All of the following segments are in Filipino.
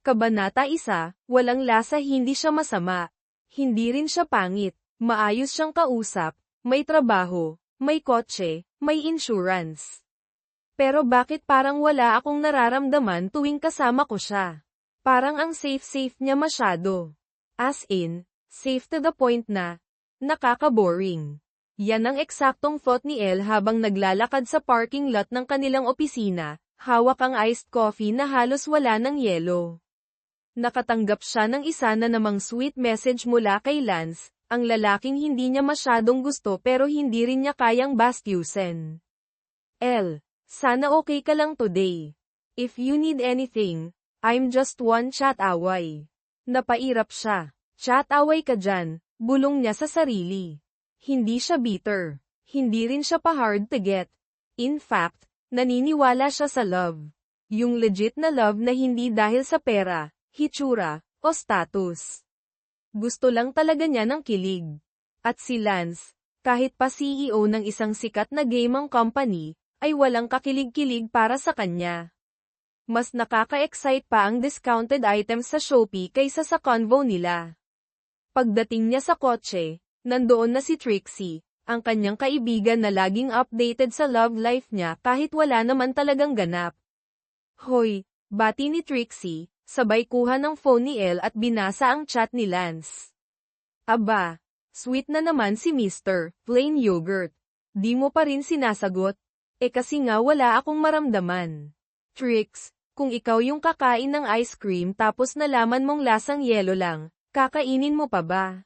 Kabanata 1, walang lasa hindi siya masama. Hindi rin siya pangit. Maayos siyang kausap, may trabaho, may kotse, may insurance. Pero bakit parang wala akong nararamdaman tuwing kasama ko siya? Parang ang safe-safe niya masyado. As in, safe to the point na, nakaka-boring. Yan ang eksaktong thought ni Elle habang naglalakad sa parking lot ng kanilang opisina, hawak ang iced coffee na halos wala ng yelo. Nakatanggap siya ng isa na namang sweet message mula kay Lance, ang lalaking hindi niya masyadong gusto pero hindi rin niya kayang bastyusin. Elle, sana okay ka lang today. If you need anything, I'm just one chat away. Napairap siya. Chat away ka dyan, bulong niya sa sarili. Hindi siya bitter. Hindi rin siya pa-hard to get. In fact, naniniwala siya sa love. Yung legit na love na hindi dahil sa pera, hitsura, o status. Gusto lang talaga niya ng kilig. At si Lance, kahit pa CEO ng isang sikat na gaming company, ay walang kakilig-kilig para sa kanya. Mas nakaka-excite pa ang discounted items sa Shopee kaysa sa convo nila. Pagdating niya sa kotse, nandoon na si Trixie, ang kanyang kaibigan na laging updated sa love life niya kahit wala naman talagang ganap. Hoy, bati ni Trixie, sabay kuha ng phone ni Elle at binasa ang chat ni Lance. Aba, sweet na naman si Mr. Plain Yogurt. Di mo pa rin sinasagot? Kasi nga wala akong maramdaman. Trix, kung ikaw yung kakain ng ice cream tapos nalaman mong lasang yelo lang, kakainin mo pa ba?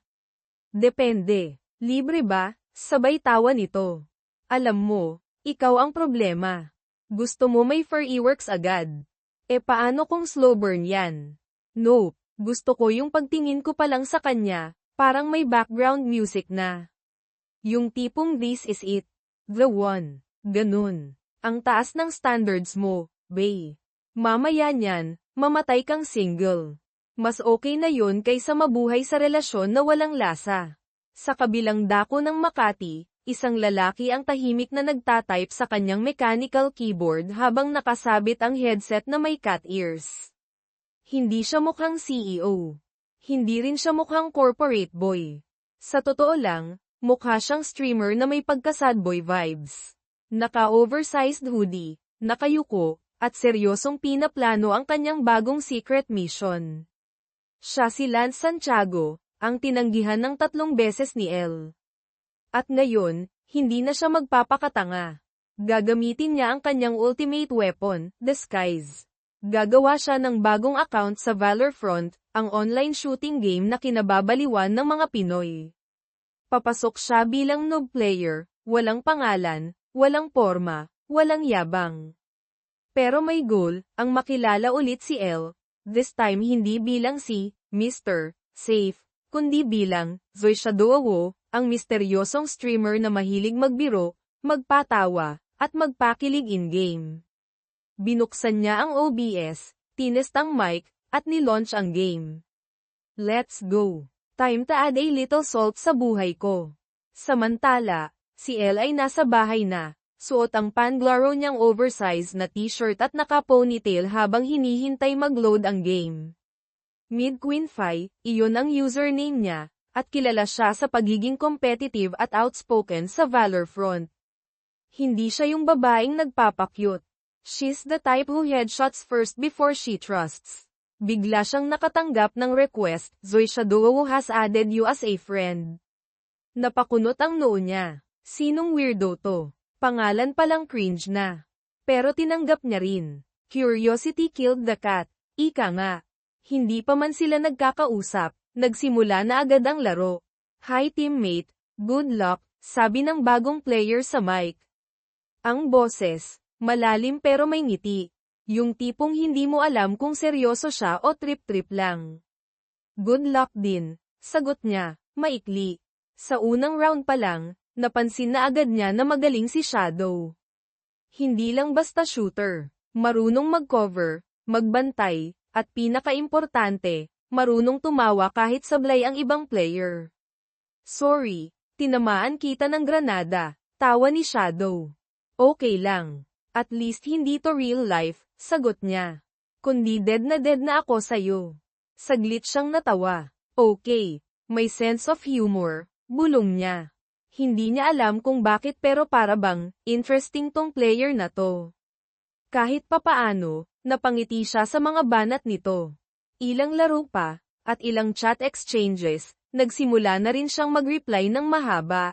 Depende. Libre ba? Sabay tawa nito. Alam mo, ikaw ang problema. Gusto mo may fireworks agad. Paano kung slow burn yan? Nope. Gusto ko yung pagtingin ko pa lang sa kanya, parang may background music na. Yung tipong this is it. The one. Ganun. Ang taas ng standards mo, bae. Mamaya niyan, mamatay kang single. Mas okay na yun kaysa mabuhay sa relasyon na walang lasa. Sa kabilang dako ng Makati, isang lalaki ang tahimik na nagtatype sa kanyang mechanical keyboard habang nakasabit ang headset na may cat ears. Hindi siya mukhang CEO. Hindi rin siya mukhang corporate boy. Sa totoo lang, mukha siyang streamer na may pagka-sad boy vibes. Naka-oversized hoodie, nakayuko, at seryosong pinaplano ang kanyang bagong secret mission. Siya si Lance Santiago, ang tinanggihan ng 3 beses ni Elle. At ngayon, hindi na siya magpapakatanga. Gagamitin niya ang kanyang ultimate weapon, disguise. Gagawa siya ng bagong account sa Valorfront, ang online shooting game na kinababaliwan ng mga Pinoy. Papasok siya bilang noob player, walang pangalan, walang porma, walang yabang. Pero may goal, ang makilala ulit si Elle. This time hindi bilang si Mr. Safe, kundi bilang Zoe Shadowo, ang misteryosong streamer na mahilig magbiro, magpatawa, at magpakilig in-game. Binuksan niya ang OBS, tinest ang mic, at nilaunch ang game. Let's go! Time to add a little salt sa buhay ko. Samantala, si Elle ay nasa bahay na. Suot ang panglaro niyang oversized na t-shirt at naka-ponytail habang hinihintay mag-load ang game. Mid-Queen Phi, iyon ang username niya, at kilala siya sa pagiging competitive at outspoken sa Valorfront. Hindi siya yung babaeng nagpapakyut. She's the type who headshots first before she trusts. Bigla siyang nakatanggap ng request, Zoe Shadowo has added you as a friend. Napakunot ang noo niya. Sinong weirdo to? Pangalan palang cringe na. Pero tinanggap niya rin. Curiosity killed the cat. Ika nga. Hindi pa man sila nagkakausap, nagsimula na agad ang laro. Hi teammate, good luck, sabi ng bagong player sa mic. Ang boses, malalim pero may ngiti. Yung tipong hindi mo alam kung seryoso siya o trip-trip lang. Good luck din, sagot niya, maikli. Sa unang round pa lang, napansin na agad niya na magaling si Shadow. Hindi lang basta shooter, marunong mag-cover, magbantay, at pinaka-importante, marunong tumawa kahit sablay ang ibang player. Sorry, tinamaan kita ng granada, tawa ni Shadow. Okay lang, at least hindi to real life, sagot niya. Kundi dead na ako sa'yo. Saglit siyang natawa. Okay, may sense of humor, bulong niya. Hindi niya alam kung bakit pero para bang, interesting tong player na to. Kahit papaano, napangiti siya sa mga banat nito. Ilang laro pa, at ilang chat exchanges, nagsimula na rin siyang mag-reply ng mahaba.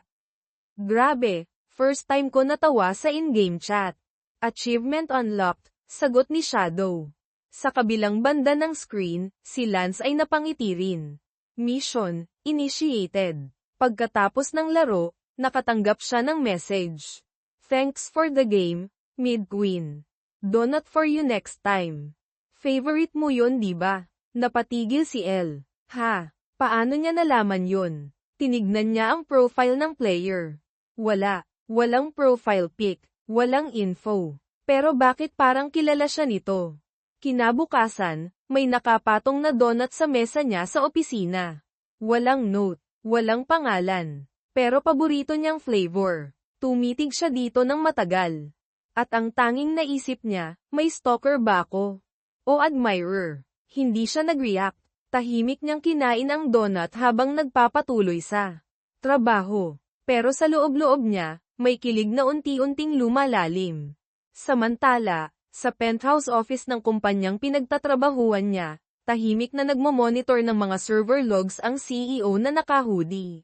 Grabe, first time ko natawa sa in-game chat. Achievement unlocked, sagot ni Shadow. Sa kabilang banda ng screen, si Lance ay napangiti rin. Mission, initiated. Pagkatapos ng laro, nakatanggap siya ng message. Thanks for the game, Mid-Queen. Donut for you next time. Favorite mo yun diba? Napatigil si Elle. Ha, paano niya nalaman yun? Tinignan niya ang profile ng player. Walang profile pic, walang info. Pero bakit parang kilala siya nito? Kinabukasan, may nakapatong na donut sa mesa niya sa opisina. Walang note, walang pangalan. Pero paborito niyang flavor. Tumitig siya dito ng matagal. At ang tanging naisip niya, may stalker ba ako? O admirer? Hindi siya nag-react. Tahimik niyang kinain ang donut habang nagpapatuloy sa trabaho. Pero sa loob-loob niya, may kilig na unti-unting lumalalim. Samantala, sa penthouse office ng kumpanyang pinagtatrabahuan niya, tahimik na nagmo-monitor ng mga server logs ang CEO na naka-hoodie.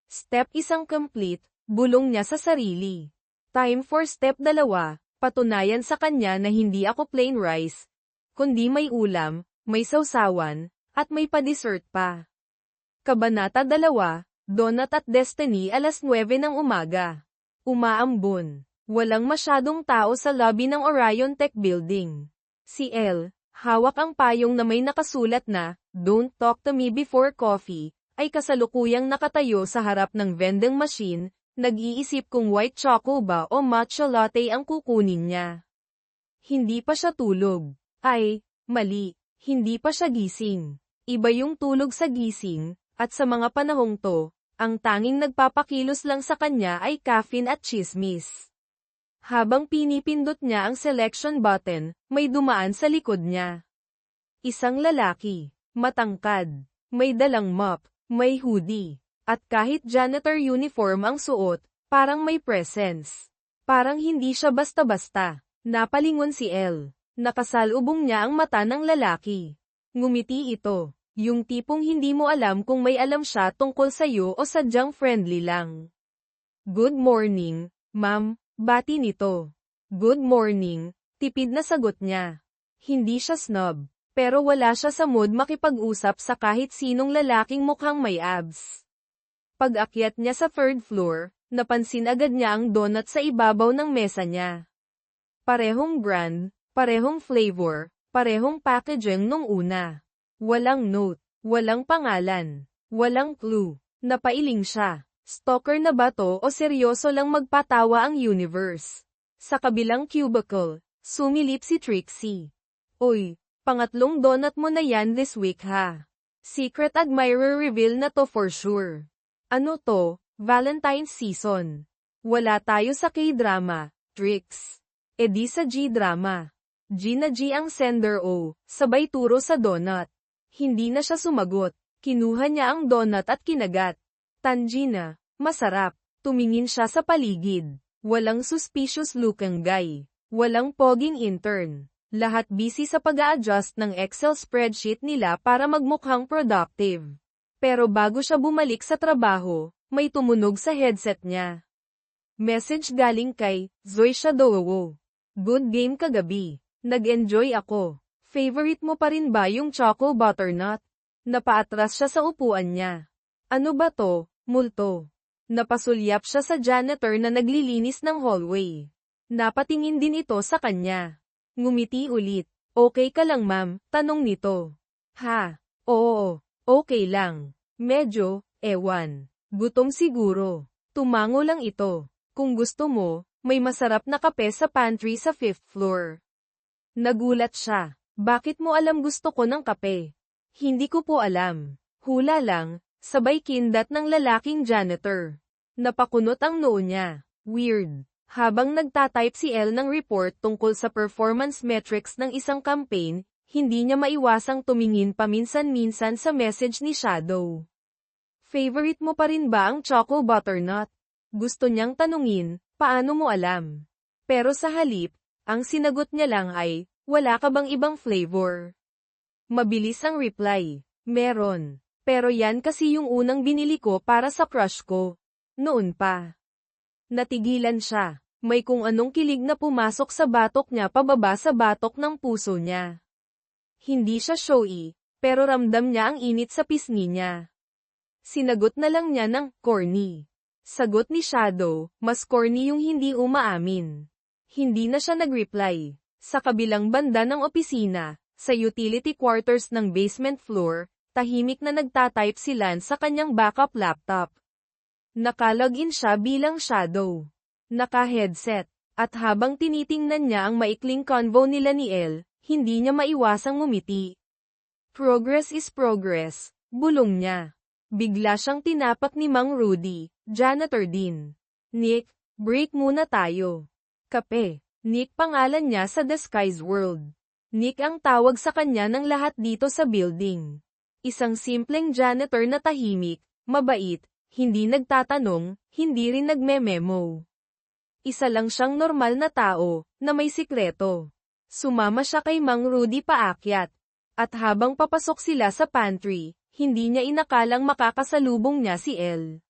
Step 1 complete, bulong niya sa sarili. Time for step 2, patunayan sa kanya na hindi ako plain rice, kundi may ulam, may sawsawan, at may pa-dessert pa. Kabanata 2, Donut at Destiny alas 9 ng umaga. Umaambon. Walang masyadong tao sa lobby ng Orion Tech Building. Si Elle, hawak ang payong na may nakasulat na, "Don't talk to me before coffee," ay kasalukuyang nakatayo sa harap ng vending machine, nag-iisip kung white choco ba o matcha latte ang kukunin niya. Hindi pa siya tulog. Ay, mali, hindi pa siya gising. Iba yung tulog sa gising, at sa mga panahong to, ang tanging nagpapakilos lang sa kanya ay caffeine at chismis. Habang pinipindot niya ang selection button, may dumaan sa likod niya. Isang lalaki, matangkad, may dalang mop, may hoodie, at kahit janitor uniform ang suot, parang may presence. Parang hindi siya basta-basta. Napalingon si Elle. Nakasalubong niya ang mata ng lalaki. Ngumiti ito. Yung tipong hindi mo alam kung may alam siya tungkol sa'yo o sadyang friendly lang. Good morning, ma'am, bati nito. Good morning, tipid na sagot niya. Hindi siya snob, pero wala siya sa mood makipag-usap sa kahit sinong lalaking mukhang may abs. Pag-akyat niya sa 3rd floor, napansin agad niya ang donut sa ibabaw ng mesa niya. Parehong brand, parehong flavor, parehong packaging nung una. Walang note, walang pangalan, walang clue. Napailing siya. Stalker na ba to o seryoso lang magpatawa ang universe? Sa kabilang cubicle, sumilip si Trixie. Oy, pangatlong donut mo na yan this week ha. Secret admirer reveal na to for sure. Ano to, Valentine's season. Wala tayo sa K-drama, Trix. E di sa G-drama. G na G ang sender o, sabay turo sa donut. Hindi na siya sumagot. Kinuha niya ang donut at kinagat. Tangina, masarap. Tumingin siya sa paligid. Walang suspicious looking guy. Walang poging intern. Lahat busy sa pag-a-adjust ng Excel spreadsheet nila para magmukhang productive. Pero bago siya bumalik sa trabaho, may tumunog sa headset niya. Message galing kay Zoe Shadowo. Good game kagabi. Nag-enjoy ako. Favorite mo pa rin ba yung choco butternut? Napaatras siya sa upuan niya. Ano ba to, multo? Napasulyap siya sa janitor na naglilinis ng hallway. Napatingin din ito sa kanya. Ngumiti ulit. Okay ka lang ma'am? Tanong nito. Ha? Oo, okay lang. Medyo, ewan. Gutom siguro. Tumango lang ito. Kung gusto mo, may masarap na kape sa pantry sa 5th floor. Nagulat siya. Bakit mo alam gusto ko ng kape? Hindi ko po alam. Hula lang, sabay kindat ng lalaking janitor. Napakunot ang noo niya. Weird. Habang nagtatype si Elle ng report tungkol sa performance metrics ng isang campaign, hindi niya maiwasang tumingin paminsan-minsan sa message ni Shadow. Favorite mo pa rin ba ang Choco Butternut? Gusto niyang tanungin, paano mo alam? Pero sa halip, ang sinagot niya lang ay, wala ka bang ibang flavor? Mabilis ang reply, meron. Pero yan kasi yung unang binili ko para sa crush ko. Noon pa. Natigilan siya. May kung anong kilig na pumasok sa batok niya pababa sa batok ng puso niya. Hindi siya showy, pero ramdam niya ang init sa pisngi niya. Sinagot na lang niya ng corny. Sagot ni Shadow, mas corny yung hindi umaamin. Hindi na siya nag-reply. Sa kabilang banda ng opisina, sa utility quarters ng basement floor, tahimik na nagtatype si Lance sa kanyang backup laptop. Nakalogin siya bilang Shadow. Naka-headset. At habang tinitingnan niya ang maikling convo nila ni Elle, hindi niya maiwasang ngumiti. Progress is progress, bulong niya. Bigla siyang tinapak ni Mang Rudy, janitor din. Nick, break muna tayo. Kape. Nick pangalan niya sa Disguise World. Nick ang tawag sa kanya ng lahat dito sa building. Isang simpleng janitor na tahimik, mabait, hindi nagtatanong, hindi rin nagme-memo. Isa lang siyang normal na tao, na may sikreto. Sumama siya kay Mang Rudy paakyat. At habang papasok sila sa pantry, hindi niya inakalang makakasalubong niya si Elle.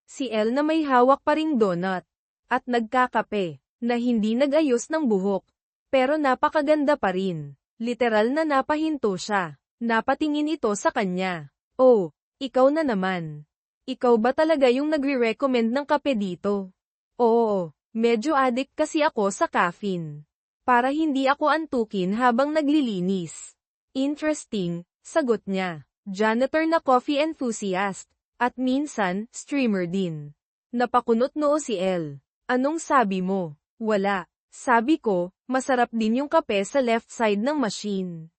Si Elle na may hawak pa ring donut. At nagkakape, na hindi nag-ayos ng buhok. Pero napakaganda pa rin. Literal na napahinto siya. Napatingin ito sa kanya. Oh, ikaw na naman. Ikaw ba talaga yung nagre-recommend ng kape dito? Oo, medyo addict kasi ako sa caffeine. Para hindi ako antukin habang naglilinis. Interesting, sagot niya. Janitor na coffee enthusiast, at minsan, streamer din. Napakunot noo si Elle. Anong sabi mo? Wala. Sabi ko, masarap din yung kape sa left side ng machine.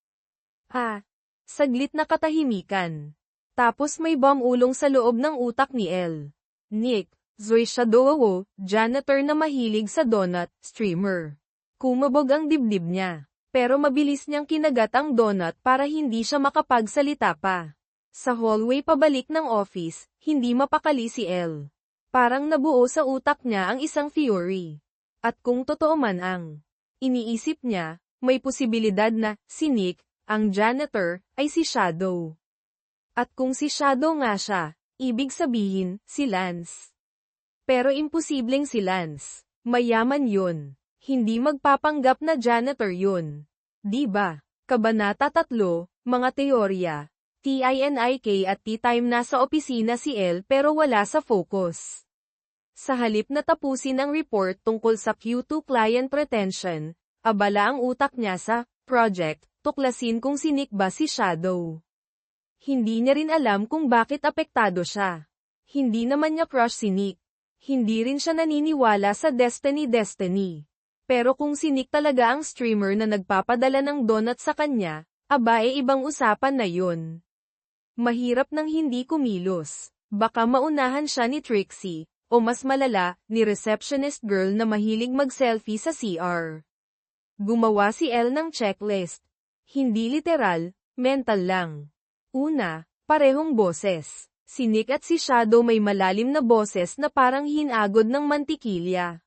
Saglit na katahimikan. Tapos may ulong sa loob ng utak ni Elle. Nick, Zoe Shadow, janitor na mahilig sa donut, streamer. Kumabog ang dibdib niya. Pero mabilis niyang kinagat ang donut para hindi siya makapagsalita pa. Sa hallway pabalik ng office, hindi mapakali si Elle. Parang nabuo sa utak niya ang isang theory. At kung totoo man ang iniisip niya, may posibilidad na si Nick, ang janitor, ay si Shadow. At kung si Shadow nga siya, ibig sabihin, si Lance. Pero imposibleng si Lance. Mayaman yun. Hindi magpapanggap na janitor yun. Di ba? Kabanata 3, mga teorya. TINIK at T-time nasa opisina si Elle pero wala sa focus. Sa halip na tapusin ang report tungkol sa Q2 client retention, abala ang utak niya sa project, tuklasin kung si Nick ba si Shadow. Hindi niya rin alam kung bakit apektado siya. Hindi naman niya crush si Nick. Hindi rin siya naniniwala sa Destiny. Pero kung si Nick talaga ang streamer na nagpapadala ng donut sa kanya, ibang usapan na yun. Mahirap nang hindi kumilos. Baka maunahan siya ni Trixie, o mas malala, ni receptionist girl na mahilig mag-selfie sa CR. Gumawa si Elle ng checklist. Hindi literal, mental lang. Una, parehong boses. Si Nick at si Shadow may malalim na boses na parang hinagod ng mantikilya.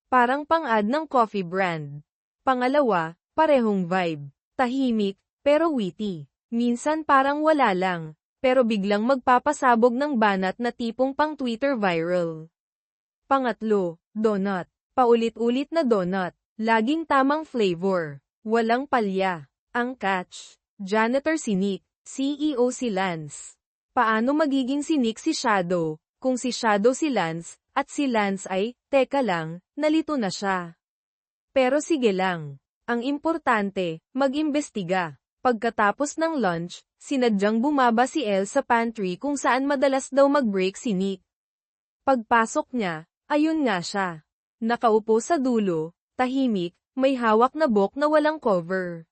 Parang pang-ad ng coffee brand. Pangalawa, parehong vibe. Tahimik, pero witty. Minsan parang wala lang, pero biglang magpapasabog ng banat na tipong pang Twitter viral. Pangatlo, donut. Paulit-ulit na donut. Laging tamang flavor. Walang palya. Ang catch. Janitor si Nick. CEO si Lance. Paano magiging si Nick si Shadow, kung si Shadow si Lance, at si Lance ay, teka lang, nalito na siya. Pero sige lang. Ang importante, mag-imbestiga. Pagkatapos ng lunch, sinadyang bumaba si Elle sa pantry kung saan madalas daw mag-break si Nick. Pagpasok niya, ayun nga siya. Nakaupo sa dulo, tahimik, may hawak na book na walang cover.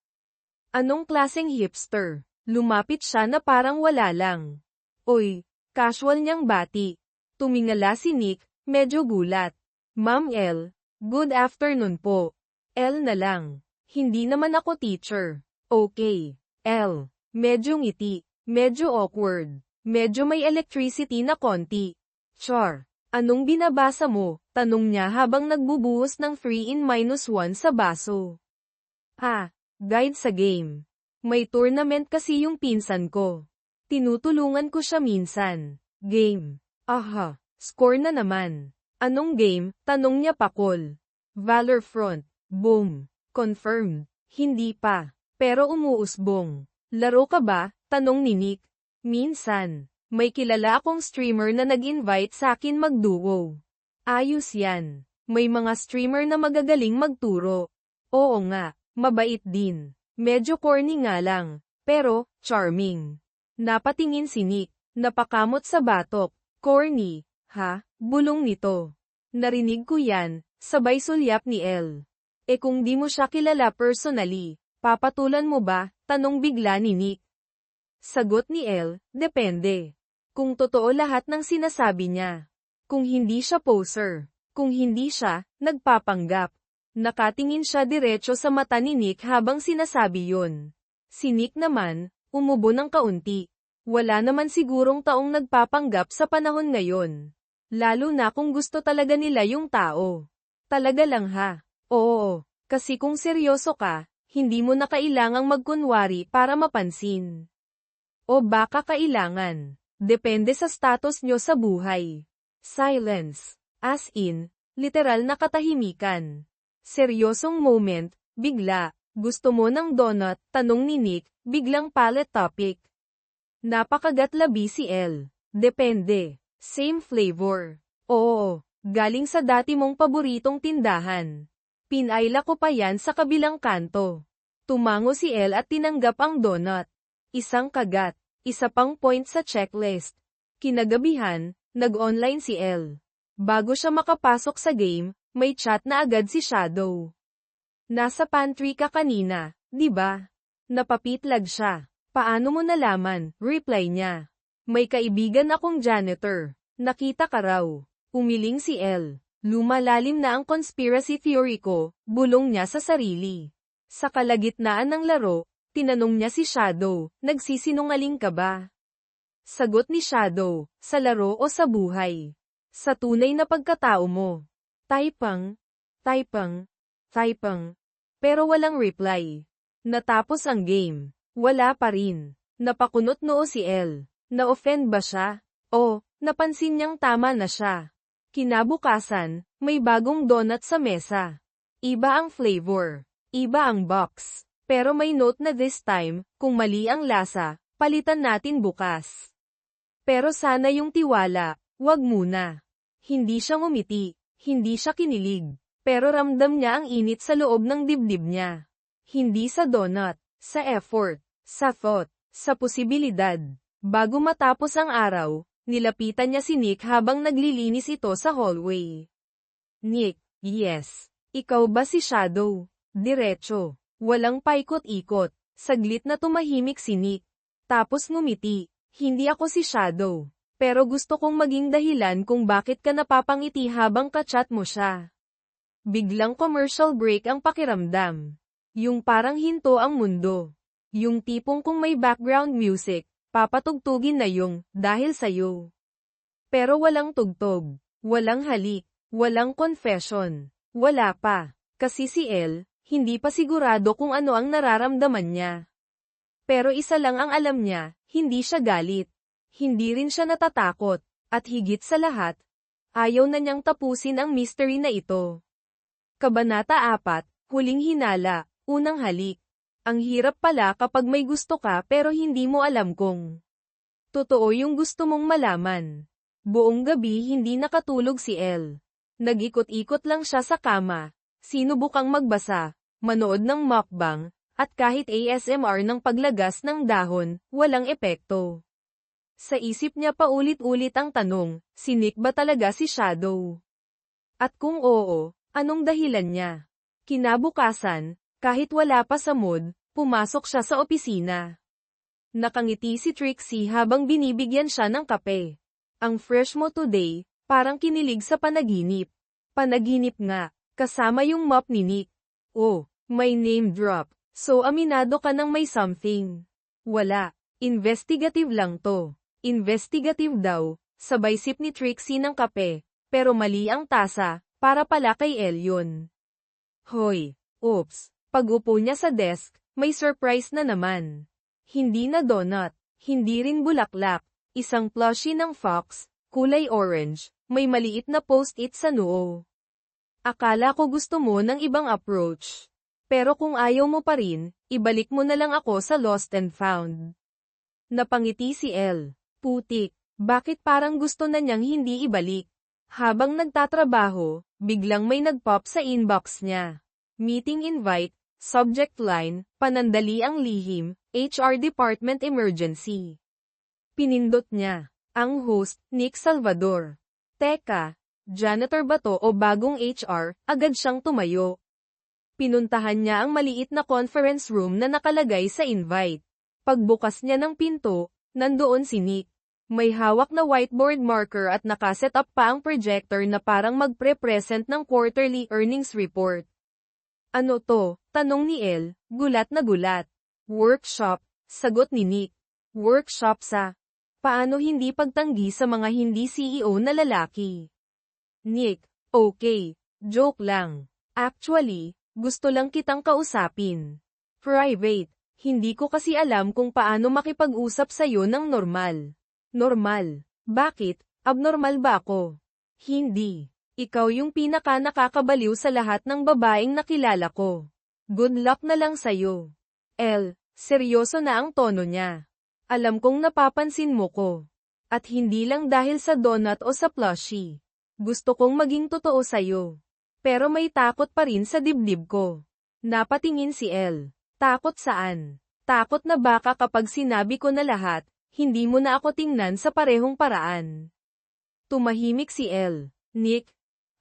Anong klaseng hipster? Lumapit siya na parang wala lang. Oy, casual niyang bati. Tumingala si Nick, medyo gulat. Ma'am Elle, good afternoon po. Elle na lang. Hindi naman ako teacher. Okay. L. Medyo ngiti. Medyo awkward. Medyo may electricity na konti. Char. Anong binabasa mo? Tanong niya habang nagbubuhos ng 3-in-1 sa baso. Guide sa game. May tournament kasi yung pinsan ko. Tinutulungan ko siya minsan. Game. Aha. Score na naman. Anong game? Tanong niya pakol. Valorfront. Boom. Confirmed. Hindi pa. Pero umuusbong. Laro ka ba? Tanong ni Nick. Minsan. May kilala akong streamer na nag-invite sa akin magduo. Ayos yan. May mga streamer na magagaling magturo. Oo nga. Mabait din. Medyo corny nga lang. Pero, charming. Napatingin si Nick. Napakamot sa batok. Corny. Ha? Bulong nito. Narinig ko yan. Sabay sulyap ni El. Kung di mo siya kilala personally, papatulan mo ba? Tanong bigla ni Nick. Sagot ni El, depende. Kung totoo lahat ng sinasabi niya. Kung hindi siya poser. Kung hindi siya, nagpapanggap. Nakatingin siya diretso sa mata ni Nick habang sinasabi yun. Si Nick naman, umubo ng kaunti. Wala naman sigurong taong nagpapanggap sa panahon ngayon. Lalo na kung gusto talaga nila yung tao. Talaga lang ha. Oo, kasi kung seryoso ka, hindi mo na kailangang magkunwari para mapansin. O baka kailangan. Depende sa status nyo sa buhay. Silence. As in, literal na katahimikan. Seryosong moment, bigla. Gusto mo ng donut? Tanong ni Nick, biglang palate topic. Napakagatlabi si El. Depende. Same flavor. Oo, galing sa dati mong paboritong tindahan. Pinayla ko pa yan sa kabilang kanto. Tumango si El at tinanggap ang donut. Isang kagat. Isa pang point sa checklist. Kinagabihan, nag-online si El. Bago siya makapasok sa game, may chat na agad si Shadow. Nasa pantry ka kanina, di ba? Napapitlag siya. Paano mo nalaman? Reply niya. May kaibigan akong janitor. Nakita ka raw. Umiling si El. Lumalalim na ang conspiracy theory ko, bulong niya sa sarili. Sa kalagitnaan ng laro, tinanong niya si Shadow, nagsisinungaling ka ba? Sagot ni Shadow, sa laro o sa buhay? Sa tunay na pagkatao mo. Taipang. Pero walang reply. Natapos ang game. Wala pa rin. Napakunot noo si El. Na-offend ba siya? O, napansin niyang tama na siya. Kinabukasan, may bagong donut sa mesa. Iba ang flavor. Iba ang box. Pero may note na this time, kung mali ang lasa, palitan natin bukas. Pero sana yung tiwala, wag muna. Hindi siya ngumiti. Hindi siya kinilig. Pero ramdam niya ang init sa loob ng dibdib niya. Hindi sa donut, sa effort, sa thought, sa posibilidad. Bago matapos ang araw, nilapitan niya si Nick habang naglilinis ito sa hallway. Nick, yes. Ikaw ba si Shadow? Diretso. Walang paikot-ikot. Saglit na tumahimik si Nick. Tapos ngumiti. Hindi ako si Shadow. Pero gusto kong maging dahilan kung bakit ka napapangiti habang kachat mo siya. Biglang commercial break ang pakiramdam. Yung parang hinto ang mundo. Yung tipong kung may background music, papatugtugin na yung, dahil sa'yo. Pero walang tugtog. Walang halik. Walang confession. Wala pa. Kasi si El, hindi pa sigurado kung ano ang nararamdaman niya. Pero isa lang ang alam niya, hindi siya galit. Hindi rin siya natatakot. At higit sa lahat, ayaw na niyang tapusin ang mystery na ito. Kabanata 4, Huling Hinala, Unang Halik. Ang hirap pala kapag may gusto ka pero hindi mo alam kung totoo yung gusto mong malaman. Buong gabi hindi nakatulog si El. Nag-ikot-ikot lang siya sa kama. Sinubukang magbasa, manood ng mukbang, at kahit ASMR ng paglagas ng dahon, walang epekto. Sa isip niya paulit-ulit ang tanong, si Nick ba talaga si Shadow? At kung oo, anong dahilan niya? Kinabukasan, kahit wala pa sa mood, pumasok siya sa opisina. Nakangiti si Trixie habang binibigyan siya ng kape. Ang fresh mo today, parang kinilig sa panaginip. Panaginip nga, kasama yung mop ni Nick. Oh, may name drop. So aminado ka ng may something. Wala. Investigative lang to. Investigative daw, sabay sip ni Trixie ng kape, pero mali ang tasa, para pala kay El yun. Hoy, oops, pag-upo niya sa desk, may surprise na naman. Hindi na donut, hindi rin bulaklak, isang plushie ng fox, kulay orange, may maliit na post-it sa noo. Akala ko gusto mo ng ibang approach. Pero kung ayaw mo pa rin, ibalik mo na lang ako sa lost and found. Napangiti si El. Putik, bakit parang gusto na niyang hindi ibalik? Habang nagtatrabaho, biglang may nag-pop sa inbox niya. Meeting invite, subject line, panandali ang lihim, HR Department Emergency. Pinindot niya. Ang host, Nick Salvador. Teka, janitor ba to o bagong HR? Agad siyang tumayo. Pinuntahan niya ang maliit na conference room na nakalagay sa invite. Pagbukas niya ng pinto, nandoon si Nick. May hawak na whiteboard marker at nakaset up pa ang projector na parang magpre-present ng quarterly earnings report. Ano to? Tanong ni El, gulat na gulat. Workshop, sagot ni Nick. Workshop sa paano hindi pagtanggi sa mga hindi CEO na lalaki. Nick, okay, joke lang. Actually, gusto lang kitang kausapin. Private, hindi ko kasi alam kung paano makipag-usap sa'yo ng normal. Normal. Bakit? Abnormal ba ako? Hindi. Ikaw yung pinaka nakakabaliw sa lahat ng babaeng nakilala ko. Good luck na lang sa'yo. El, seryoso na ang tono niya. Alam kong napapansin mo ko. At hindi lang dahil sa donut o sa plushie. Gusto kong maging totoo sa'yo. Pero may takot pa rin sa dibdib ko. Napatingin si El. Takot saan? Takot na baka kapag sinabi ko na lahat, hindi mo na ako tingnan sa parehong paraan. Tumahimik si El. Nick,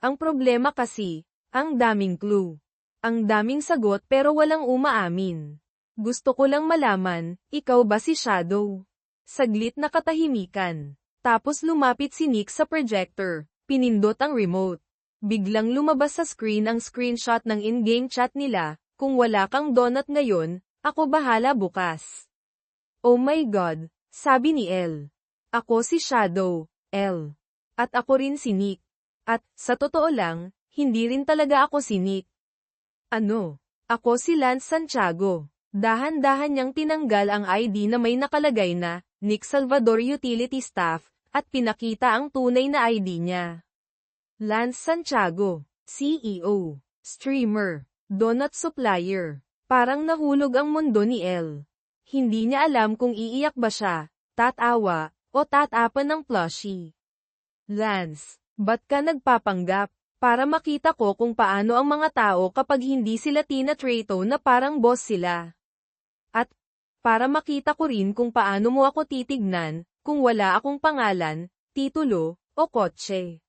ang problema kasi, ang daming clue. Ang daming sagot pero walang umaamin. Gusto ko lang malaman, ikaw ba si Shadow? Saglit na katahimikan. Tapos lumapit si Nick sa projector, pinindot ang remote. Biglang lumabas sa screen ang screenshot ng in-game chat nila, kung wala kang donut ngayon, ako bahala bukas. Oh my God, sabi ni El. Ako si Shadow, El. At ako rin si Nick. At, sa totoo lang, hindi rin talaga ako si Nick. Ano? Ako si Lance Santiago. Dahan-dahan niyang tinanggal ang ID na may nakalagay na, Nick Salvador Utility Staff, at pinakita ang tunay na ID niya. Lance Santiago, CEO, streamer, donut supplier. Parang nahulog ang mundo ni El. Hindi niya alam kung iiyak ba siya, tatawa, o tatapan ng plushie. Lance, ba't ka nagpapanggap? Para makita ko kung paano ang mga tao kapag hindi sila tinatrato na parang boss sila. At, para makita ko rin kung paano mo ako titignan, kung wala akong pangalan, titulo, o kotse.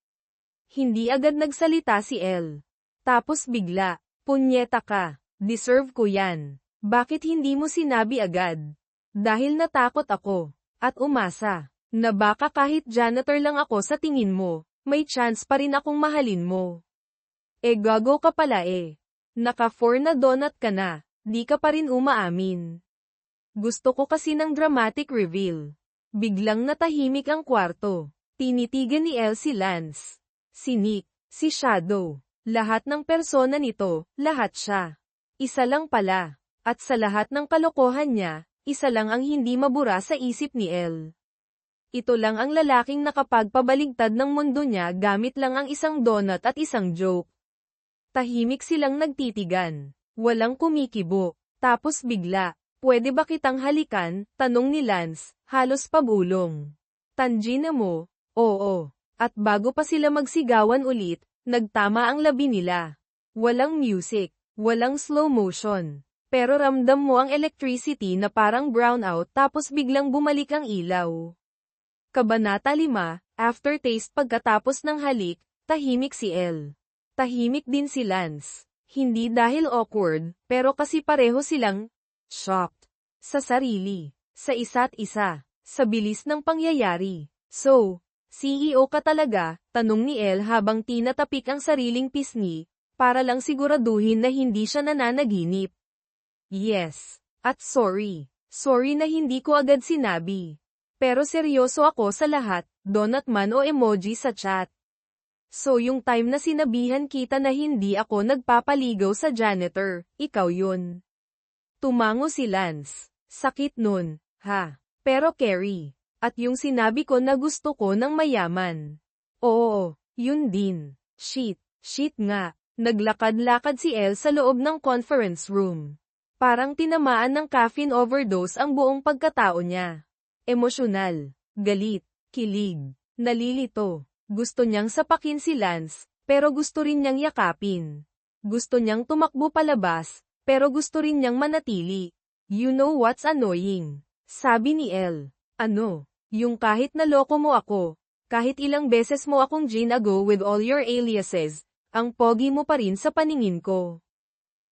Hindi agad nagsalita si El. Tapos bigla, punyeta ka, deserve ko yan. Bakit hindi mo sinabi agad? Dahil natakot ako, at umasa, na baka kahit janitor lang ako sa tingin mo, may chance pa rin akong mahalin mo. Gago ka pala Naka-4 na donut ka na, di ka pa rin umaamin. Gusto ko kasi ng dramatic reveal. Biglang natahimik ang kwarto. Tinitigan ni El si Lance, si Nick, si Shadow. Lahat ng persona nito, lahat siya. Isa lang pala. At sa lahat ng kalokohan niya, isa lang ang hindi mabura sa isip ni El. Ito lang ang lalaking nakapagpabaligtad ng mundo niya gamit lang ang isang donut at isang joke. Tahimik silang nagtitigan. Walang kumikibo. Tapos bigla, pwede ba kitang halikan? Tanong ni Lance, halos pabulong. Tanggina mo? Oo. At bago pa sila magsigawan ulit, nagtama ang labi nila. Walang music, walang slow motion. Pero ramdam mo ang electricity na parang brownout tapos biglang bumalik ang ilaw. Kabanata 5, aftertaste pagkatapos ng halik, tahimik si El. Tahimik din si Lance. Hindi dahil awkward, pero kasi pareho silang shocked sa sarili, sa isa't isa, sa bilis ng pangyayari. So, CEO ka talaga? Tanong ni El habang tinatapik ang sariling pisngi, para lang siguraduhin na hindi siya nananaginip. Yes. At sorry. Sorry na hindi ko agad sinabi. Pero seryoso ako sa lahat, donut man o emoji sa chat. So yung time na sinabihan kita na hindi ako nagpapaligaw sa janitor, ikaw yun. Tumango si Lance. Sakit nun, ha? Pero Carrie. At yung sinabi ko na gusto ko ng mayaman. Oo, yun din. Shit nga. Naglakad-lakad si Elle sa loob ng conference room. Parang tinamaan ng caffeine overdose ang buong pagkatao niya. Emosyonal, galit, kilig, nalilito. Gusto niyang sapakin si Lance, pero gusto rin niyang yakapin. Gusto niyang tumakbo palabas, pero gusto rin niyang manatili. You know what's annoying? Sabi ni Elle. Ano? Yung kahit naloko mo ako, kahit ilang beses mo akong ginago with all your aliases, ang pogi mo pa rin sa paningin ko.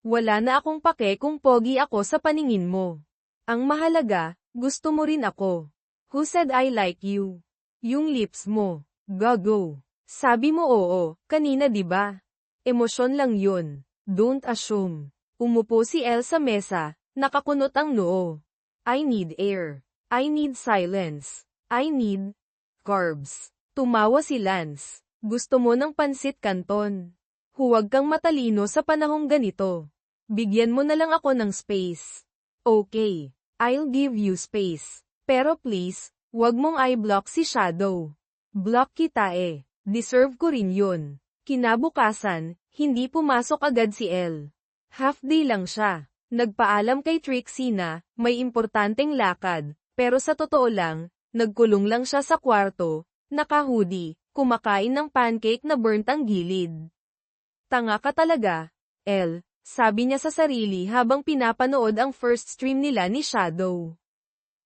Wala na akong pake kung pogi ako sa paningin mo. Ang mahalaga, gusto mo rin ako. Who said I like you? Yung lips mo. Gago. Sabi mo oo, kanina diba? Emosyon lang yun. Don't assume. Umupo si Elle sa mesa, nakakunot ang noo. I need air. I need silence. I need carbs. Tumawa si Lance. Gusto mo ng pansit canton. Huwag kang matalino sa panahong ganito. Bigyan mo na lang ako ng space. Okay, I'll give you space. Pero please, wag mong i-block si Shadow. Block kita eh. Deserve ko rin yun. Kinabukasan, hindi pumasok agad si Elle. Half day lang siya. Nagpaalam kay Trixie na, may importanteng lakad, pero sa totoo lang, nagkulong lang siya sa kwarto, naka-hoodie, kumakain ng pancake na burnt ang gilid. Tanga ka talaga, Elle. Sabi niya sa sarili habang pinapanood ang first stream nila ni Shadow.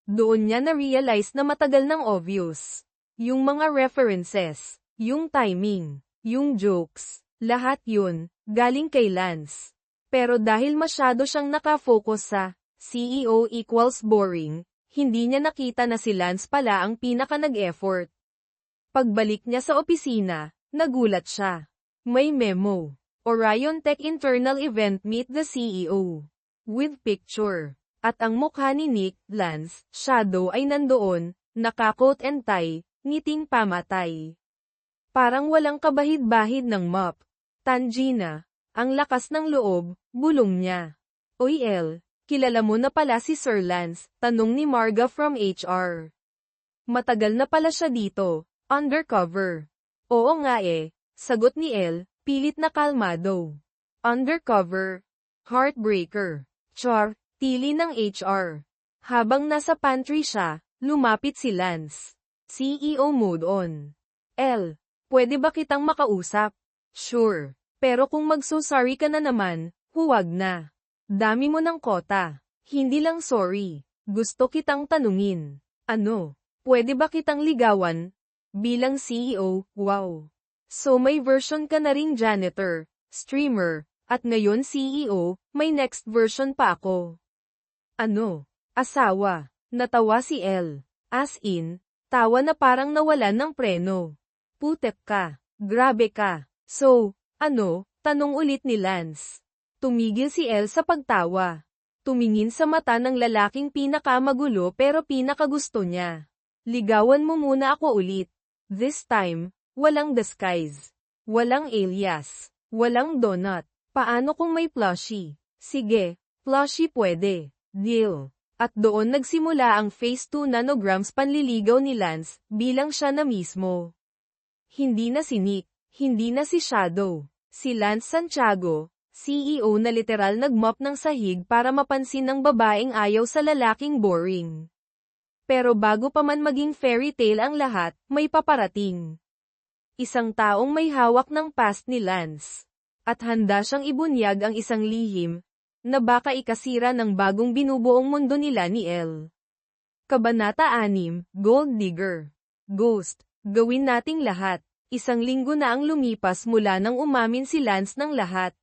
Doon niya na-realize na matagal nang obvious. Yung mga references, yung timing, yung jokes, lahat yun, galing kay Lance. Pero dahil masyado siyang nakafocus sa CEO equals boring, hindi niya nakita na si Lance pala ang pinaka nag-effort. Pagbalik niya sa opisina, nagulat siya. May memo. Orion Tech Internal Event Meet the CEO. With picture. At ang mukha ni Nick, Lance, Shadow ay nandoon, naka-coat and tie, ngiting pamatay. Parang walang kabahid-bahid ng mop. Tangina. Ang lakas ng loob, bulong niya. Oy Elle, kilala mo na pala si Sir Lance, tanong ni Marga from HR. Matagal na pala siya dito, undercover. Oo nga eh, sagot ni Elle. Pilit na kalmado. Undercover. Heartbreaker. Char, tili ng HR. Habang nasa pantry siya, lumapit si Lance. CEO mode on. Elle, pwede ba kitang makausap? Sure. Pero kung magso-sorry ka na naman, huwag na. Dami mo ng kota. Hindi lang sorry. Gusto kitang tanungin. Ano? Pwede ba kitang ligawan? Bilang CEO, wow. So may version ka na ring janitor, streamer, at ngayon CEO, may next version pa ako. Ano? Asawa. Natawa si Elle. As in, tawa na parang nawalan ng preno. Putek ka. Grabe ka. So, ano? Tanong ulit ni Lance. Tumigil si Elle sa pagtawa. Tumingin sa mata ng lalaking pinakamagulo pero pinakagusto niya. Ligawan mo muna ako ulit. This time, walang disguise. Walang alias. Walang donut. Paano kung may plushie? Sige, plushie pwede. Deal. At doon nagsimula ang Phase 2 nanograms panliligaw ni Lance, bilang siya na mismo. Hindi na si Nick. Hindi na si Shadow. Si Lance Santiago, CEO na literal nagmop ng sahig para mapansin ng babaeng ayaw sa lalaking boring. Pero bago pa man maging fairy tale ang lahat, may paparating. Isang taong may hawak ng past ni Lance. At handa siyang ibunyag ang isang lihim, na baka ikasira ng bagong binubuong mundo nila ni Elle. Kabanata 6, Gold Digger. Ghost, gawin nating lahat. Isang linggo na ang lumipas mula nang umamin si Lance ng lahat.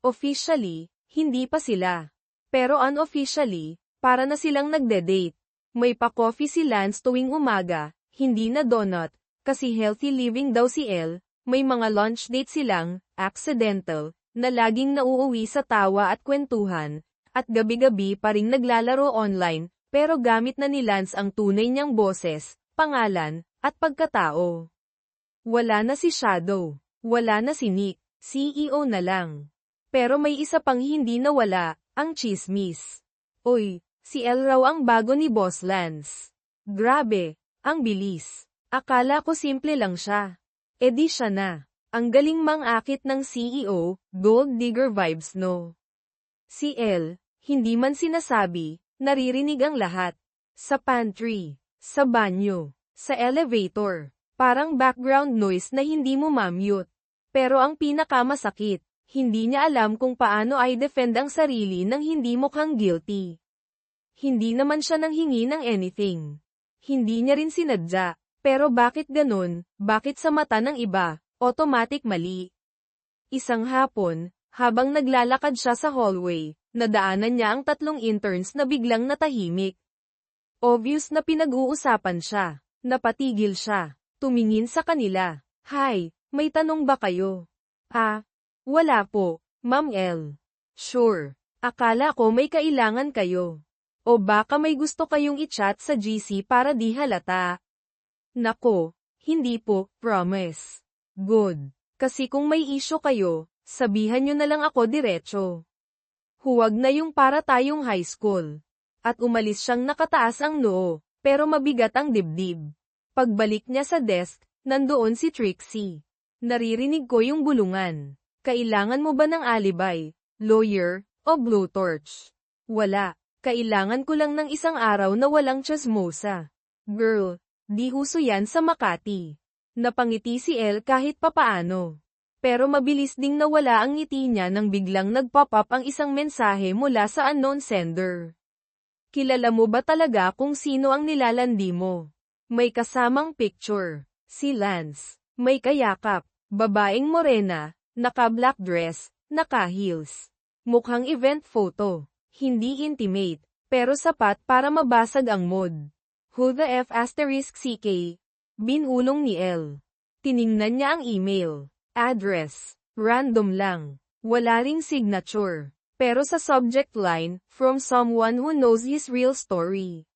Officially, hindi pa sila. Pero unofficially, para na silang nagde-date. May pa-coffee si Lance tuwing umaga, hindi na donut. Kasi healthy living daw si Elle, may mga lunch date silang, accidental, na laging nauuwi sa tawa at kwentuhan, At gabi-gabi pa ring naglalaro online, pero gamit na ni Lance ang tunay niyang boses, pangalan, at pagkatao. Wala na si Shadow. Wala na si Nick. CEO na lang. Pero may isa pang hindi nawala, ang chismis. Oy, si El raw ang bago ni Boss Lance. Grabe, ang bilis. Akala ko simple lang siya. E di siya na. Ang galing mang-akit ng CEO, gold digger vibes no. Si El, hindi man sinasabi, naririnig ang lahat. Sa pantry, sa banyo, sa elevator, parang background noise na hindi mo ma-mute. Pero ang pinakamasakit, hindi niya alam kung paano i-defend ang sarili nang hindi mukhang guilty. Hindi naman siya nanghingi ng anything. Hindi niya rin sinadya, pero bakit ganun, bakit sa mata ng iba, automatic mali. Isang hapon, habang naglalakad siya sa hallway, nadaanan niya ang 3 interns na biglang natahimik. Obvious na pinag-uusapan siya. Napatigil siya. Tumingin sa kanila. Hi, may tanong ba kayo? Wala po, Ma'am El. Sure. Akala ko may kailangan kayo. O baka may gusto kayong i-chat sa GC para di halata. Nako, hindi po, promise. Good. Kasi kung may issue kayo, sabihan nyo na lang ako diretso. Huwag na yung para tayong high school. At umalis siyang nakataas ang noo, pero mabigat ang dibdib. Pagbalik niya sa desk, nandoon si Trixie. Naririnig ko yung bulungan. Kailangan mo ba ng alibay, lawyer, o blowtorch? Wala. Kailangan ko lang ng isang araw na walang tsismosa. Girl, di huso yan sa Makati. Napangiti si El kahit papaano. Pero mabilis ding nawala ang ngiti niya nang biglang nag-pop up ang isang mensahe mula sa unknown sender. Kilala mo ba talaga kung sino ang nilalandi mo? May kasamang picture. Si Lance. May kayakap. Babaeng morena, naka-black dress, naka-heels. Mukhang event photo. Hindi intimate, pero sapat para mabasag ang mood. Who the F *CK? Binulong ni El. Tiningnan niya ang email. Address. Random lang. Wala ring signature. Pero sa subject line, from someone who knows his real story.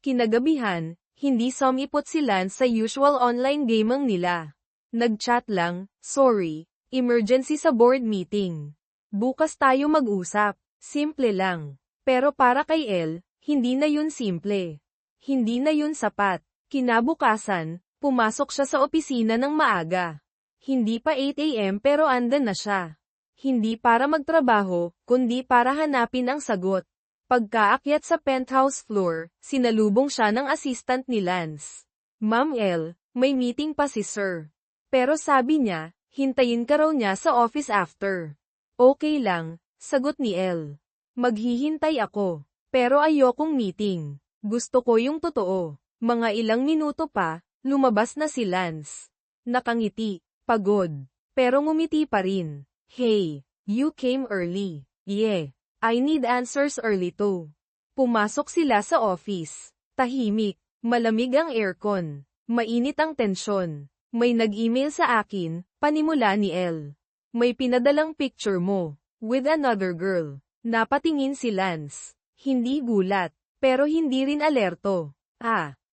Kinagabihan, hindi sumipot si Lance sa usual online gaming nila. Nag-chat lang, sorry, emergency sa board meeting. Bukas tayo mag-usap. Simple lang. Pero para kay El, hindi na yun simple. Hindi na yun sapat. Kinabukasan, pumasok siya sa opisina ng maaga. Hindi pa 8 AM pero andan na siya. Hindi para magtrabaho, kundi para hanapin ang sagot. Pagkaakyat sa penthouse floor, sinalubong siya ng assistant ni Lance. Ma'am El, may meeting pa si Sir. Pero sabi niya, hintayin ka raw niya sa office after. Okay lang, sagot ni El. Maghihintay ako. Pero ayokong meeting. Gusto ko yung totoo. Mga ilang minuto pa, lumabas na si Lance. Nakangiti, pagod. Pero ngumiti pa rin. Hey, you came early. Yeah, I need answers early too. Pumasok sila sa office. Tahimik, malamig ang aircon. Mainit ang tensyon. May nag-email sa akin, panimula ni El. May pinadalang picture mo, with another girl. Napatingin si Lance. Hindi gulat, pero hindi rin alerto.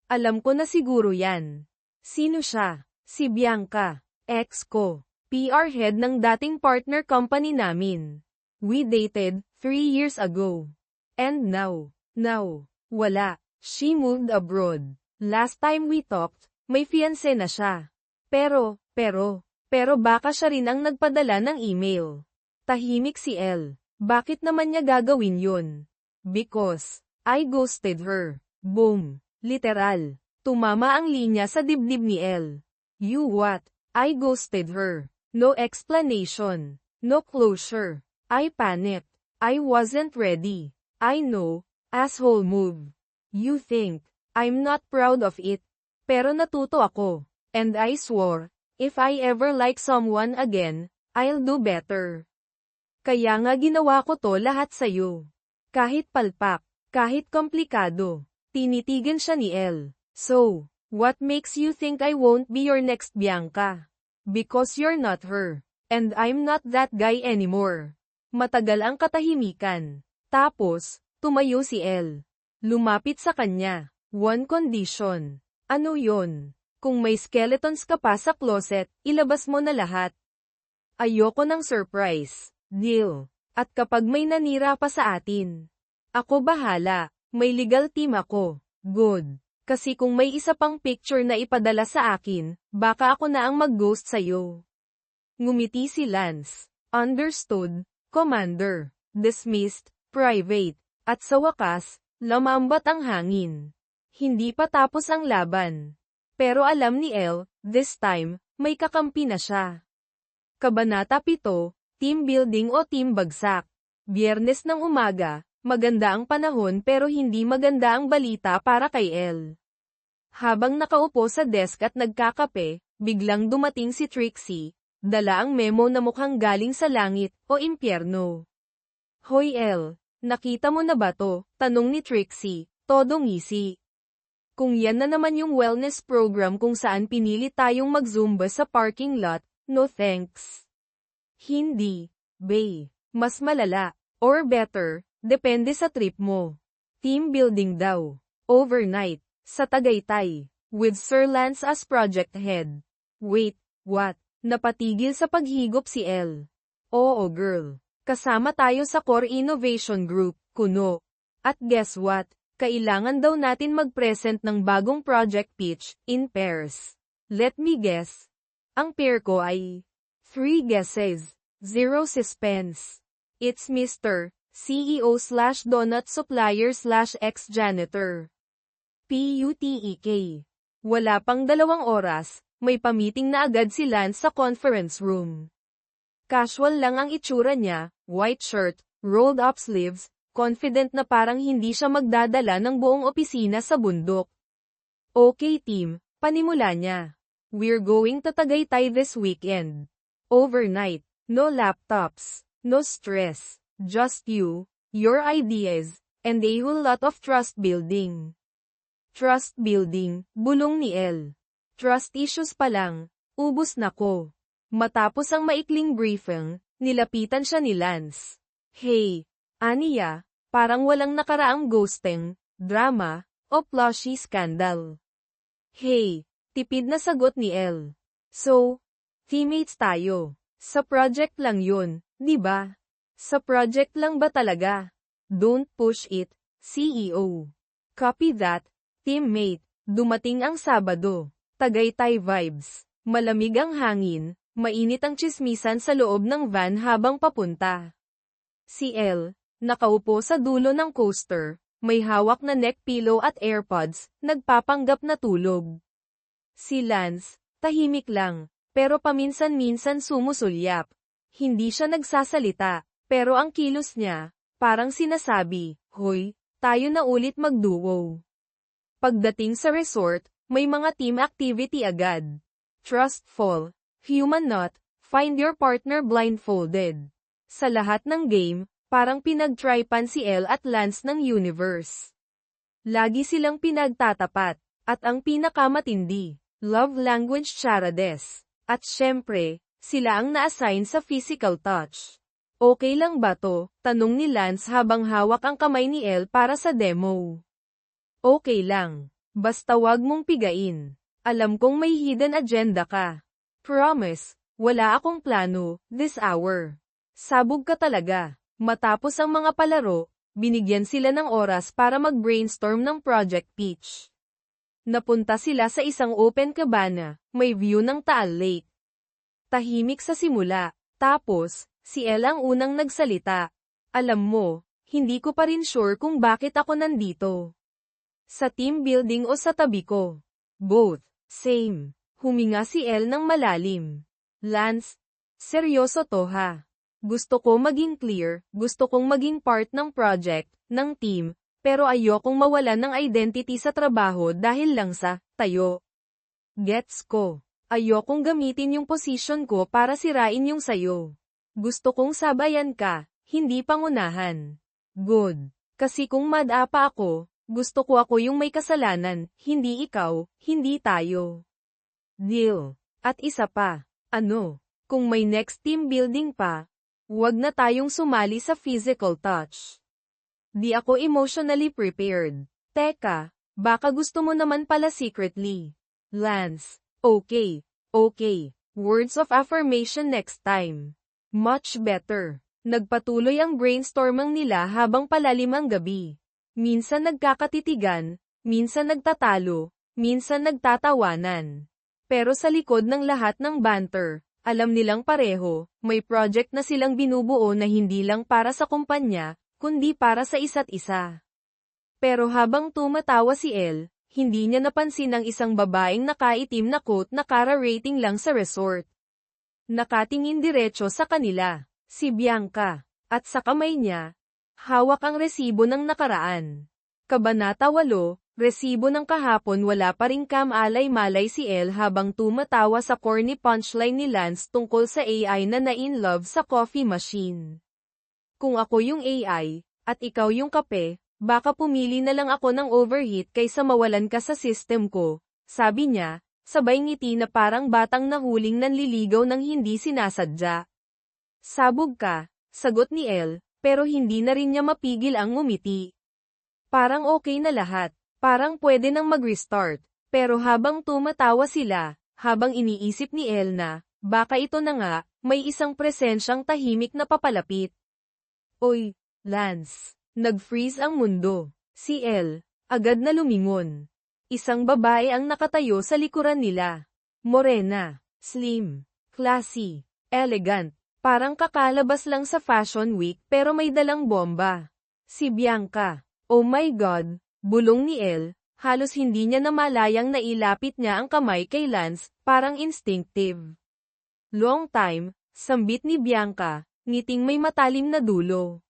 Alam ko na siguro yan. Sino siya? Si Bianca, ex ko. PR head ng dating partner company namin. We dated 3 years ago. And now, wala. She moved abroad. Last time we talked, may fiancé na siya. Pero baka siya rin ang nagpadala ng email. Tahimik si El. Bakit naman niya gagawin yun? Because, I ghosted her. Boom. Literal. Tumama ang linya sa dibdib ni El. You what? I ghosted her. No explanation. No closure. I panicked. I wasn't ready. I know. Asshole move. You think, I'm not proud of it. Pero natuto ako. And I swore, if I ever like someone again, I'll do better. Kaya nga ginawa ko to lahat sa'yo. Kahit palpak, kahit komplikado. Tinitigan siya ni El. So, what makes you think I won't be your next Bianca? Because you're not her. And I'm not that guy anymore. Matagal ang katahimikan. Tapos, tumayo si Elle. Lumapit sa kanya. One condition. Ano yon? Kung may skeletons ka pa sa closet, ilabas mo na lahat. Ayoko ng surprise. Deal. At kapag may nanira pa sa atin, ako bahala. May legal team ako. Good. Kasi kung may isa pang picture na ipadala sa akin, baka ako na ang mag-ghost sa'yo. Ngumiti si Lance. Understood, Commander. Dismissed, Private. At sa wakas, lamambat ang hangin. Hindi pa tapos ang laban. Pero alam ni Elle, this time, may kakampi na siya. Kabanata 7, Team Building o Team Bagsak. Biyernes ng umaga, maganda ang panahon pero hindi maganda ang balita para kay Elle. Habang nakaupo sa desk at nagkakape, biglang dumating si Trixie, dala ang memo na mukhang galing sa langit o impyerno. Hoy Elle, nakita mo na ba to? Tanong ni Trixie, todo ngisi. Kung yan na naman yung wellness program kung saan pinili tayong mag-zumba sa parking lot, no thanks. Hindi, bae. Mas malala. Or better, depende sa trip mo. Team building daw. Overnight. Sa Tagaytay. With Sir Lance as project head. Wait, what? Napatigil sa paghigop si Elle. Oo girl. Kasama tayo sa Core Innovation Group, kuno. At guess what? Kailangan daw natin mag-present ng bagong project pitch, in pairs. Let me guess. Ang pair ko ay 3 guesses, 0 suspense. It's Mr. CEO/donut supplier/ex-janitor. PUTEK. Wala pang 2 oras, may pamiting na agad si Lance sa conference room. Casual lang ang itsura niya, white shirt, rolled up sleeves, confident na parang hindi siya magdadala ng buong opisina sa bundok. Okay team, panimula niya. We're going to Tagaytay this weekend. Overnight, no laptops, no stress, just you, your ideas, and a whole lot of trust building. Trust building, bulong ni Elle. Trust issues pa lang, ubos na ko. Matapos ang maikling briefing, nilapitan siya ni Lance. Hey, Aniya, parang walang nakaraang ghosting, drama, o plushy scandal. Hey, tipid na sagot ni Elle. So, teammates tayo. Sa project lang yun, di ba? Sa project lang ba talaga? Don't push it, CEO. Copy that, teammate. Dumating ang Sabado. Tagaytay vibes. Malamig ang hangin, mainit ang tsismisan sa loob ng van habang papunta. Si Elle, nakaupo sa dulo ng coaster, may hawak na neck pillow at AirPods, nagpapanggap na tulog. Si Lance, tahimik lang, pero paminsan-minsan sumusulyap. Hindi siya nagsasalita, pero ang kilos niya, parang sinasabi, hoy, tayo na ulit magduo. Pagdating sa resort, may mga team activity agad. Trustful, human not, find your partner blindfolded. Sa lahat ng game, parang pinag-tripan si Elle at Lance ng universe. Lagi silang pinagtatapat, at ang pinakamatindi, love language charades. At syempre, sila ang na-assign sa physical touch. Okay lang ba to? Tanong ni Lance habang hawak ang kamay ni Elle para sa demo. Okay lang. Basta wag mong pigain. Alam kong may hidden agenda ka. Promise, wala akong plano, this hour. Sabog ka talaga. Matapos ang mga palaro, binigyan sila ng oras para mag-brainstorm ng project pitch. Napunta sila sa isang open cabana, may view ng Taal Lake. Tahimik sa simula, tapos, si Elle ang unang nagsalita. Alam mo, hindi ko pa rin sure kung bakit ako nandito. Sa team building o sa tabi ko. Both, same. Huminga si Elle ng malalim. Lance, seryoso to ha. Gusto ko maging clear, gusto kong maging part ng project, ng team, pero ayokong mawalan ng identity sa trabaho dahil lang sa tayo. Gets ko. Ayokong gamitin yung position ko para sirain yung sayo. Gusto kong sabayan ka, hindi pangunahan. Good. Kasi kung mad-apa ako, gusto ko ako yung may kasalanan, hindi ikaw, hindi tayo. Deal. At isa pa, ano, kung may next team building pa, huwag na tayong sumali sa physical touch. Di ako emotionally prepared. Teka, baka gusto mo naman pala secretly. Lance, okay, okay. Words of affirmation next time. Much better. Nagpatuloy ang brainstorming nila habang palalim ang gabi. Minsan nagkakatitigan, minsan nagtatalo, minsan nagtatawanan. Pero sa likod ng lahat ng banter, alam nilang pareho, may project na silang binubuo na hindi lang para sa kumpanya, kundi para sa isa't isa. Pero habang tumatawa si Elle, hindi niya napansin ang isang babaeng nakaitim na coat na kara-rating lang sa resort. Nakatingin diretso sa kanila, si Bianca, at sa kamay niya, hawak ang resibo ng nakaraan. Kabanata 8, resibo ng kahapon. Wala pa ring kamalay-malay si Elle habang tumatawa sa corny punchline ni Lance tungkol sa AI na na-in-love sa coffee machine. Kung ako yung AI, at ikaw yung kape, baka pumili na lang ako ng overheat kaysa mawalan ka sa system ko, sabi niya, sabay ngiti na parang batang nahuling nanliligaw ng hindi sinasadya. Sabog ka, sagot ni Elle, pero hindi na rin niya mapigil ang ngumiti. Parang okay na lahat, parang pwede nang mag-restart, pero habang tumatawa sila, habang iniisip ni Elle na, baka ito na nga, may isang presensyang tahimik na papalapit. Oy, Lance. Nag-freeze ang mundo. Si Elle, agad na lumingon. Isang babae ang nakatayo sa likuran nila. Morena, slim, classy, elegant. Parang kakalabas lang sa Fashion Week pero may dalang bomba. Si Bianca. Oh my God, bulong ni Elle. Halos hindi niya namalayang nailapit niya ang kamay kay Lance, parang instinctive. Long time, sambit ni Bianca, ngiting may matalim na dulo.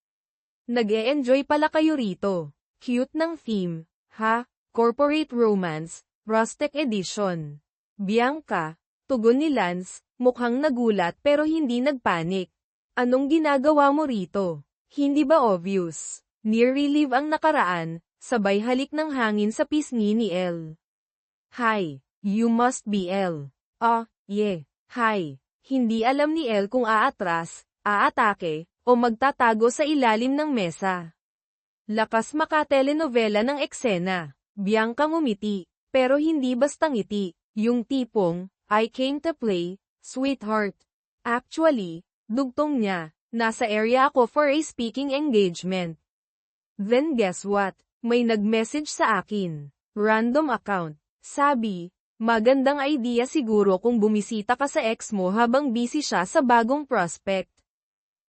Nag-e-enjoy pala kayo rito. Cute ng theme, ha? Corporate romance, rustic edition. Bianca, tugon ni Lance, mukhang nagulat pero hindi nagpanik. Anong ginagawa mo rito? Hindi ba obvious? Near-relive ang nakaraan, sabay halik ng hangin sa pisngi ni Elle. Hi, you must be Elle. Yeah, hi. Hindi alam ni Elle kung aatras, aatake, o magtatago sa ilalim ng mesa. Lakas makatelenovela ng eksena. Bianca ngumiti, pero hindi basta ngiti, yung tipong, I came to play, sweetheart. Actually, dugtong niya, nasa area ako for a speaking engagement. Then guess what? May nag-message sa akin. Random account. Sabi, magandang idea siguro kung bumisita ka sa ex mo habang busy siya sa bagong prospect.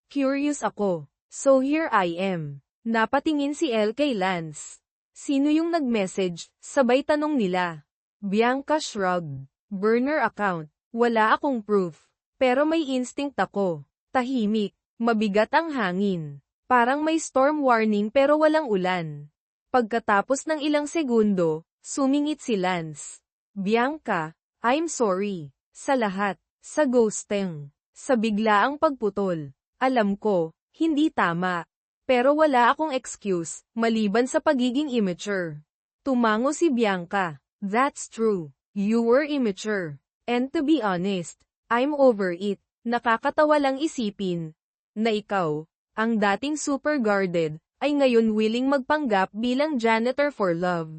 Curious ako. So here I am. Napatingin si Elle kay Lance. Sino yung nag-message? Sabay tanong nila. Bianca shrugged. Burner account. Wala akong proof. Pero may instinct ako. Tahimik. Mabigat ang hangin. Parang may storm warning pero walang ulan. Pagkatapos ng ilang segundo, sumingit si Lance. Bianca, I'm sorry. Sa lahat. Sa ghosting. Sa biglaang pagputol. Alam ko, hindi tama. Pero wala akong excuse, maliban sa pagiging immature. Tumango si Bianca. That's true. You were immature. And to be honest, I'm over it. Nakakatawa lang isipin na ikaw, ang dating super guarded, ay ngayon willing magpanggap bilang janitor for love.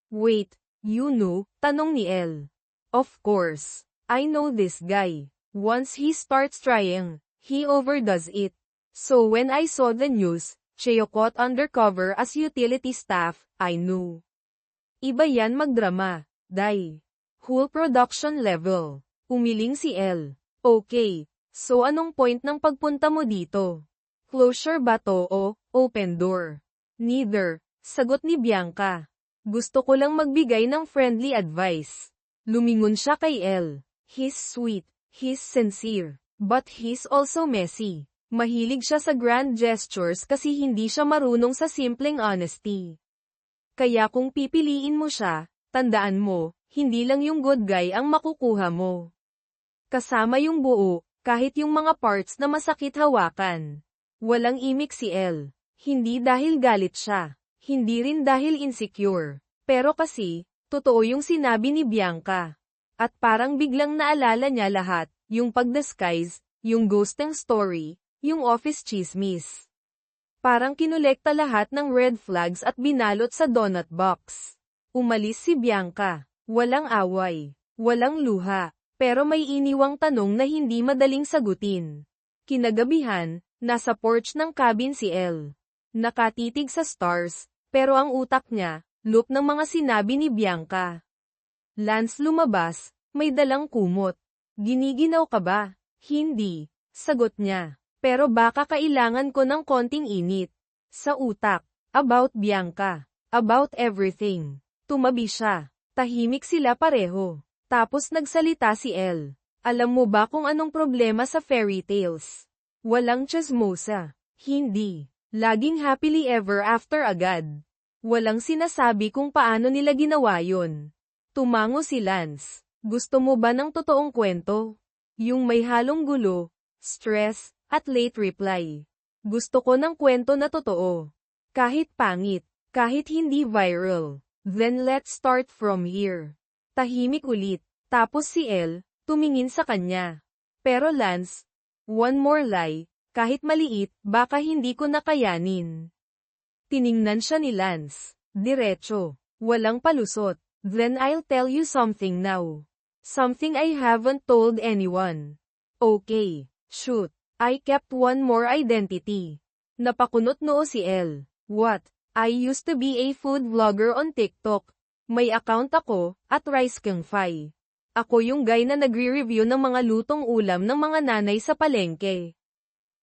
Wait, you know? Tanong ni Elle. Of course. I know this guy. Once he starts trying, he overdoes it. So when I saw the news, Cheyokot undercover as utility staff, I knew. Iba yan magdrama, day. Whole production level. Umiling si Elle. Okay, so anong point ng pagpunta mo dito? Closure ba to o open door? Neither, sagot ni Bianca. Gusto ko lang magbigay ng friendly advice. Lumingon siya kay Elle. He's sweet, he's sincere. But he's also messy. Mahilig siya sa grand gestures kasi hindi siya marunong sa simpleng honesty. Kaya kung pipiliin mo siya, tandaan mo, hindi lang yung good guy ang makukuha mo. Kasama yung buo, kahit yung mga parts na masakit hawakan. Walang imik si Elle. Hindi dahil galit siya. Hindi rin dahil insecure. Pero kasi, totoo yung sinabi ni Bianca. At parang biglang naalala niya lahat. Yung pag-disguise, yung ghosting story, yung office chismis. Parang kinolekta lahat ng red flags at binalot sa donut box. Umalis si Bianca. Walang away. Walang luha. Pero may iniwang tanong na hindi madaling sagutin. Kinagabihan, nasa porch ng cabin si Elle. Nakatitig sa stars, pero ang utak niya, loop ng mga sinabi ni Bianca. Lance lumabas, may dalang kumot. Giniginaw ka ba? Hindi. Sagot niya. Pero baka kailangan ko ng konting init. Sa utak. About Bianca. About everything. Tumabi siya. Tahimik sila pareho. Tapos nagsalita si Elle. Alam mo ba kung anong problema sa fairy tales? Walang chismosa. Hindi. Laging happily ever after agad. Walang sinasabi kung paano nila ginawa yun. Tumango si Lance. Gusto mo ba ng totoong kwento? Yung may halong gulo, stress, at late reply. Gusto ko ng kwento na totoo. Kahit pangit, kahit hindi viral. Then let's start from here. Tahimik ulit. Tapos si Elle, tumingin sa kanya. Pero Lance, one more lie, kahit maliit, baka hindi ko nakayanin. Tiningnan siya ni Lance. Diretso. Walang palusot. Then I'll tell you something now. Something I haven't told anyone. Okay. Shoot. I kept one more identity. Napakunot noo si Elle. What? I used to be a food vlogger on TikTok. May account ako, at Rice Kang Fai. Ako yung guy na nagre-review ng mga lutong ulam ng mga nanay sa palengke.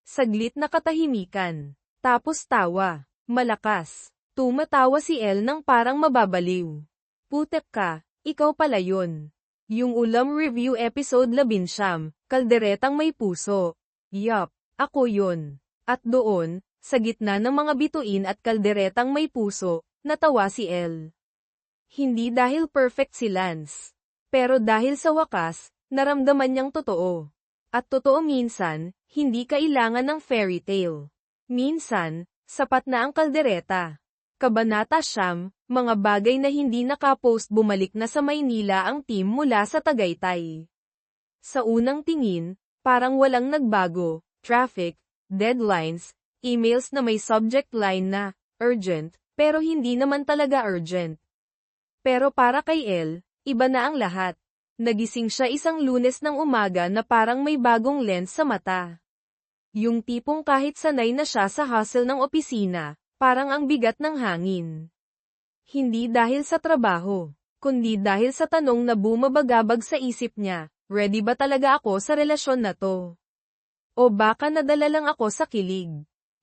Saglit na katahimikan. Tapos tawa. Malakas. Tumatawa si Elle nang parang mababaliw. Putek ka, ikaw pala yun. Yung ulam review episode 11, kalderetang may puso. Yup, ako yun. At doon, sa gitna ng mga bituin at kalderetang may puso, natawa si Elle. Hindi dahil perfect si Lance. Pero dahil sa wakas, naramdaman niyang totoo. At totoo minsan, hindi kailangan ng fairy tale. Minsan, sapat na ang kaldereta. Kabanata Siyam, mga bagay na hindi nakapost. Bumalik na sa Maynila ang team mula sa Tagaytay. Sa unang tingin, parang walang nagbago, traffic, deadlines, emails na may subject line na urgent, pero hindi naman talaga urgent. Pero para kay Elle, iba na ang lahat. Nagising siya isang Lunes ng umaga na parang may bagong lens sa mata. Yung tipong kahit sanay na siya sa hustle ng opisina, parang ang bigat ng hangin. Hindi dahil sa trabaho, kundi dahil sa tanong na bumabagabag sa isip niya. Ready ba talaga ako sa relasyon na to? O baka nadala lang ako sa kilig?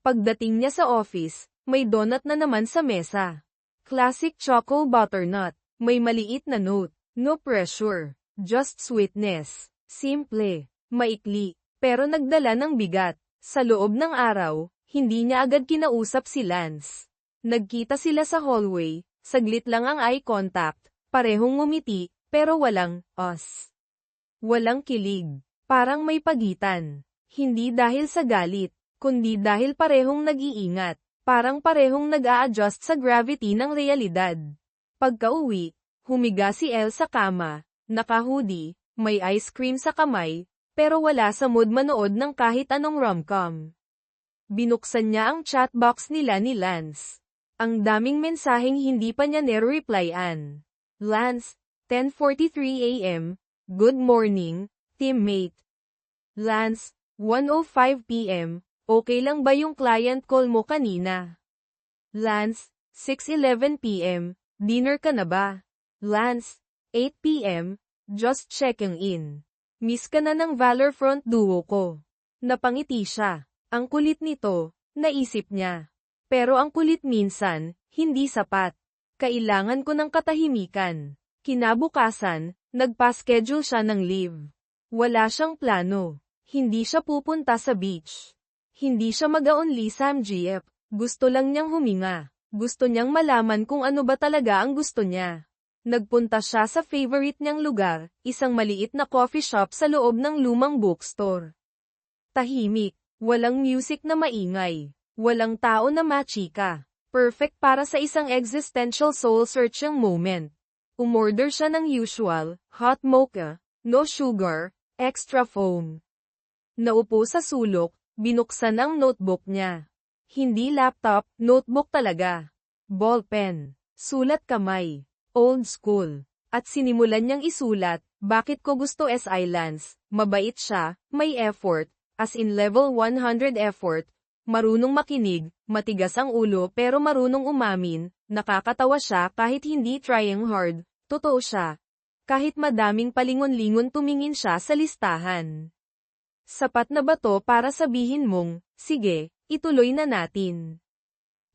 Pagdating niya sa office, may donut na naman sa mesa. Classic choco butternut. May maliit na note. No pressure. Just sweetness. Simple. Maikli. Pero nagdala ng bigat. Sa loob ng araw, hindi niya agad kinausap si Lance. Nagkita sila sa hallway. Saglit lang ang eye contact. Parehong ngumiti, pero walang us. Walang kilig. Parang may pagitan. Hindi dahil sa galit, kundi dahil parehong nag-iingat. Parang parehong nag-a-adjust sa gravity ng realidad. Pagka-uwi, humiga si Elle sa kama, naka-hoodie, may ice cream sa kamay, pero wala sa mood manood ng kahit anong rom-com. Binuksan niya ang chatbox nila ni Lance. Ang daming mensaheng hindi pa niya nire-replyan. Lance, 10:43 AM. Good morning, teammate. Lance, 1:05 PM. Okay lang ba yung client call mo kanina? Lance, 6:11 PM. Dinner ka na ba? Lance, 8 PM. Just checking in. Miss ka na ng Valor Front duo ko. Napangiti siya. Ang kulit nito, naisip niya. Pero ang kulit minsan, hindi sapat. Kailangan ko ng katahimikan. Kinabukasan, nagpa-schedule siya ng leave. Wala siyang plano. Hindi siya pupunta sa beach. Hindi siya mag-a-only Samgyup. Gusto lang niyang huminga. Gusto niyang malaman kung ano ba talaga ang gusto niya. Nagpunta siya sa favorite niyang lugar, isang maliit na coffee shop sa loob ng lumang bookstore. Tahimik, walang music na maingay, walang tao na machika. Perfect para sa isang existential soul-searching moment. Umorder siya ng usual, hot mocha, no sugar, extra foam. Naupo sa sulok, binuksan ang notebook niya. Hindi laptop, notebook talaga. Ballpen. Sulat kamay. Old school. At sinimulan niyang isulat, bakit ko gusto SI Lance, mabait siya, may effort, as in level 100 effort, marunong makinig, matigas ang ulo pero marunong umamin, nakakatawa siya kahit hindi trying hard, totoo siya. Kahit madaming palingon-lingon tumingin siya sa listahan. Sapat na ba to para sabihin mong, sige, ituloy na natin?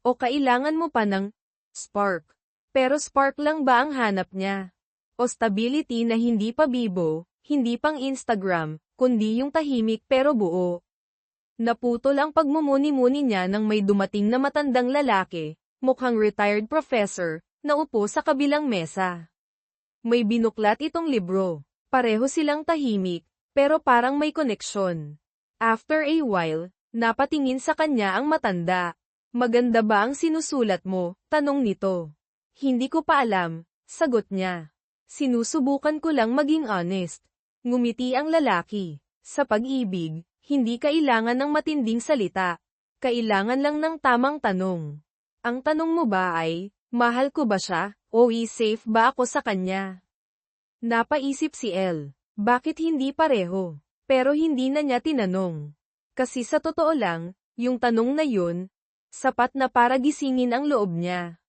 O kailangan mo pa ng spark? Pero spark lang ba ang hanap niya? O stability na hindi pa bibo, hindi pang Instagram, kundi yung tahimik pero buo? Naputol ang pagmumuni-muni niya nang may dumating na matandang lalaki, mukhang retired professor, na upo sa kabilang mesa. May binuklat itong libro. Pareho silang tahimik, pero parang may koneksyon. After a while, napatingin sa kanya ang matanda. Maganda ba ang sinusulat mo? Tanong nito. Hindi ko pa alam, sagot niya. Sinusubukan ko lang maging honest. Ngumiti ang lalaki. Sa pag-ibig, hindi kailangan ng matinding salita. Kailangan lang ng tamang tanong. Ang tanong mo ba ay, mahal ko ba siya, o safe ba ako sa kanya? Napaisip si Elle. Bakit hindi pareho? Pero hindi na niya tinanong. Kasi sa totoo lang, yung tanong na yun, sapat na para gisingin ang loob niya.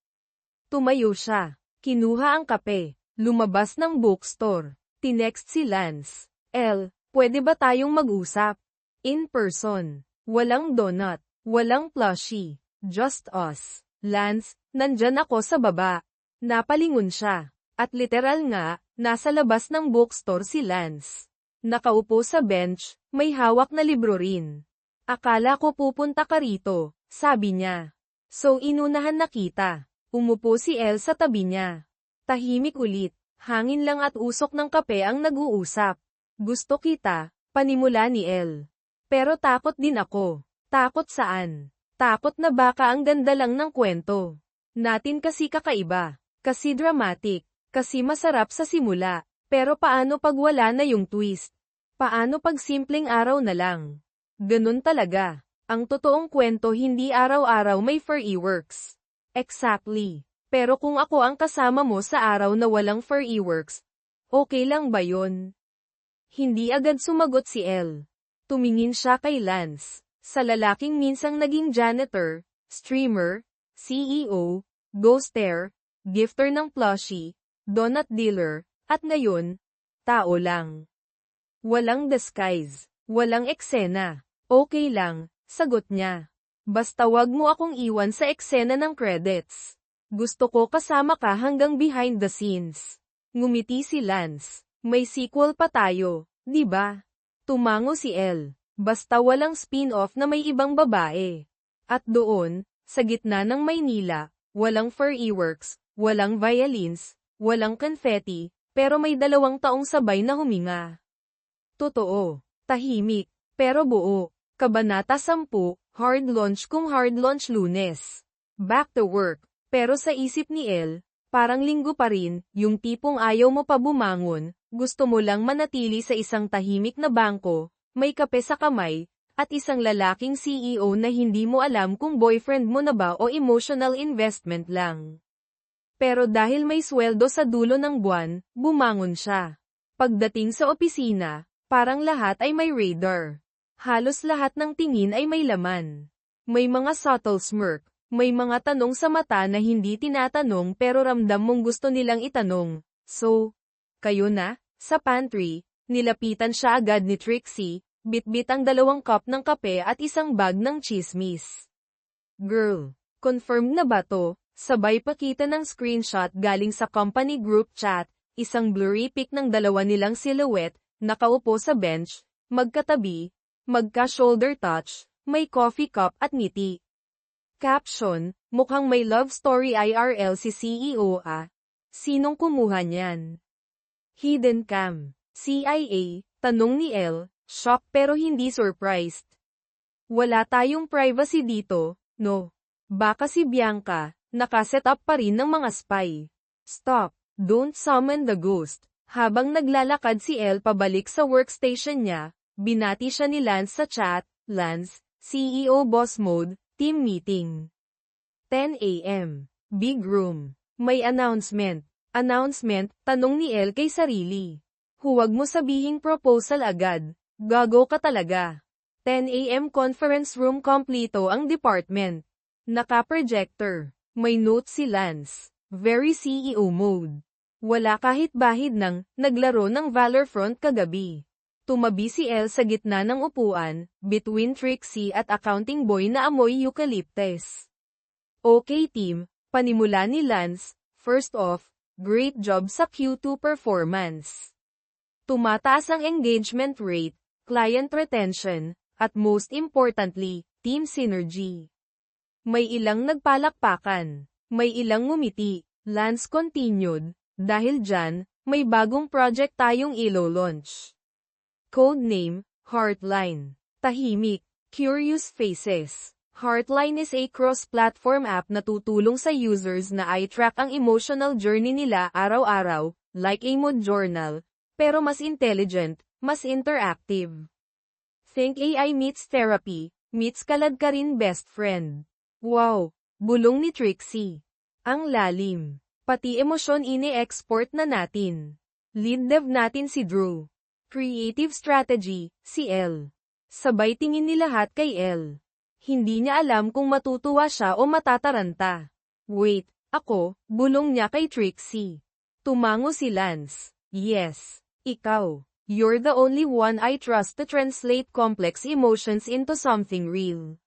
Tumayo siya. Kinuha ang kape. Lumabas ng bookstore. Tinext si Lance. Elle, pwede ba tayong mag-usap? In person. Walang donut. Walang plushie. Just us. Lance, nandyan ako sa baba. Napalingon siya. At literal nga, nasa labas ng bookstore si Lance. Nakaupo sa bench, may hawak na libro rin. Akala ko pupunta ka rito, sabi niya. So inunahan na kita. Umupo si Elle sa tabi niya. Tahimik ulit, hangin lang at usok ng kape ang nag-uusap. Gusto kita, panimula ni Elle. Pero takot din ako. Takot saan? Takot na baka ang ganda lang ng kwento natin kasi kakaiba, kasi dramatic, kasi masarap sa simula. Pero paano pag wala na yung twist? Paano pag simpleng araw na lang? Ganun talaga. Ang totoong kwento hindi araw-araw may fireworks. Exactly. Pero kung ako ang kasama mo sa araw na walang fireworks, okay lang ba yun? Hindi agad sumagot si Elle. Tumingin siya kay Lance, sa lalaking minsang naging janitor, streamer, CEO, ghoster, gifter ng plushie, donut dealer, at ngayon, tao lang. Walang disguise, walang eksena. Okay lang, sagot niya. Basta wag mo akong iwan sa eksena ng credits. Gusto ko kasama ka hanggang behind the scenes. Ngumiti si Lance. May sequel pa tayo, di ba? Tumango si Elle. Basta walang spin-off na may ibang babae. At doon, sa gitna ng Maynila, walang fireworks, walang violins, walang confetti, pero may 2 taong sabay na huminga. Totoo. Tahimik, pero buo. Kabanata 10, hard launch kung hard launch Lunes. Back to work. Pero sa isip ni Elle, parang linggo pa rin, yung tipong ayaw mo pa bumangon, gusto mo lang manatili sa isang tahimik na bangko, may kape sa kamay, at isang lalaking CEO na hindi mo alam kung boyfriend mo na ba o emotional investment lang. Pero dahil may sweldo sa dulo ng buwan, bumangon siya. Pagdating sa opisina, parang lahat ay may radar. Halos lahat ng tingin ay may laman. May mga subtle smirk. May mga tanong sa mata na hindi tinatanong pero ramdam mong gusto nilang itanong. So, kayo na? Sa pantry, nilapitan siya agad ni Trixie, bitbit ang 2 cup ng kape at isang bag ng chismis. Girl, confirmed na ba to? Sabay pakita ng screenshot galing sa company group chat, isang blurry pic ng 2 nilang silhouette, nakaupo sa bench, magkatabi, magka-shoulder touch, may coffee cup at ngiti. Caption, mukhang may love story IRL si CEO ah. Sinong kumuha niyan? Hidden cam. CIA, tanong ni Elle, shock pero hindi surprised. Wala tayong privacy dito, no? Baka si Bianca, nakaset up pa rin ng mga spy. Stop, don't summon the ghost. Habang naglalakad si Elle pabalik sa workstation niya, binati siya ni Lance sa chat. Lance, CEO boss mode, Team meeting. 10 a.m. Big room. May announcement. Announcement, tanong ni Elle kay sarili. Huwag mo sabihing proposal agad. Gago ka talaga. 10 a.m. conference room kompleto ang department. Naka-projector. May note si Lance. Very CEO mode. Wala kahit bahid ng naglaro ng Valorfront kagabi. Tumabi si Elle sa gitna ng upuan, between Trixie at accounting boy na amoy eucalyptus. Okay team, panimula ni Lance. First off, great job sa Q2 performance. Tumataas ang engagement rate, client retention, at most importantly, team synergy. May ilang nagpalakpakan, may ilang ngumiti. Lance continued, dahil dyan, may bagong project tayong ilo-launch. Codename, Heartline. Tahimik, curious faces. Heartline is a cross-platform app na tutulong sa users na i-track ang emotional journey nila araw-araw, like a mood journal, pero mas intelligent, mas interactive. Think AI meets therapy, meets kalad ka rin best friend. Wow! Bulong ni Trixie. Ang lalim. Pati emosyon ini-export na natin. Lead dev natin si Drew. Creative strategy, si Elle. Sabay tingin ni lahat kay Elle. Hindi niya alam kung matutuwa siya o matataranta. Wait, ako, bulong niya kay Trixie. Tumango si Lance. Yes, ikaw. You're the only one I trust to translate complex emotions into something real.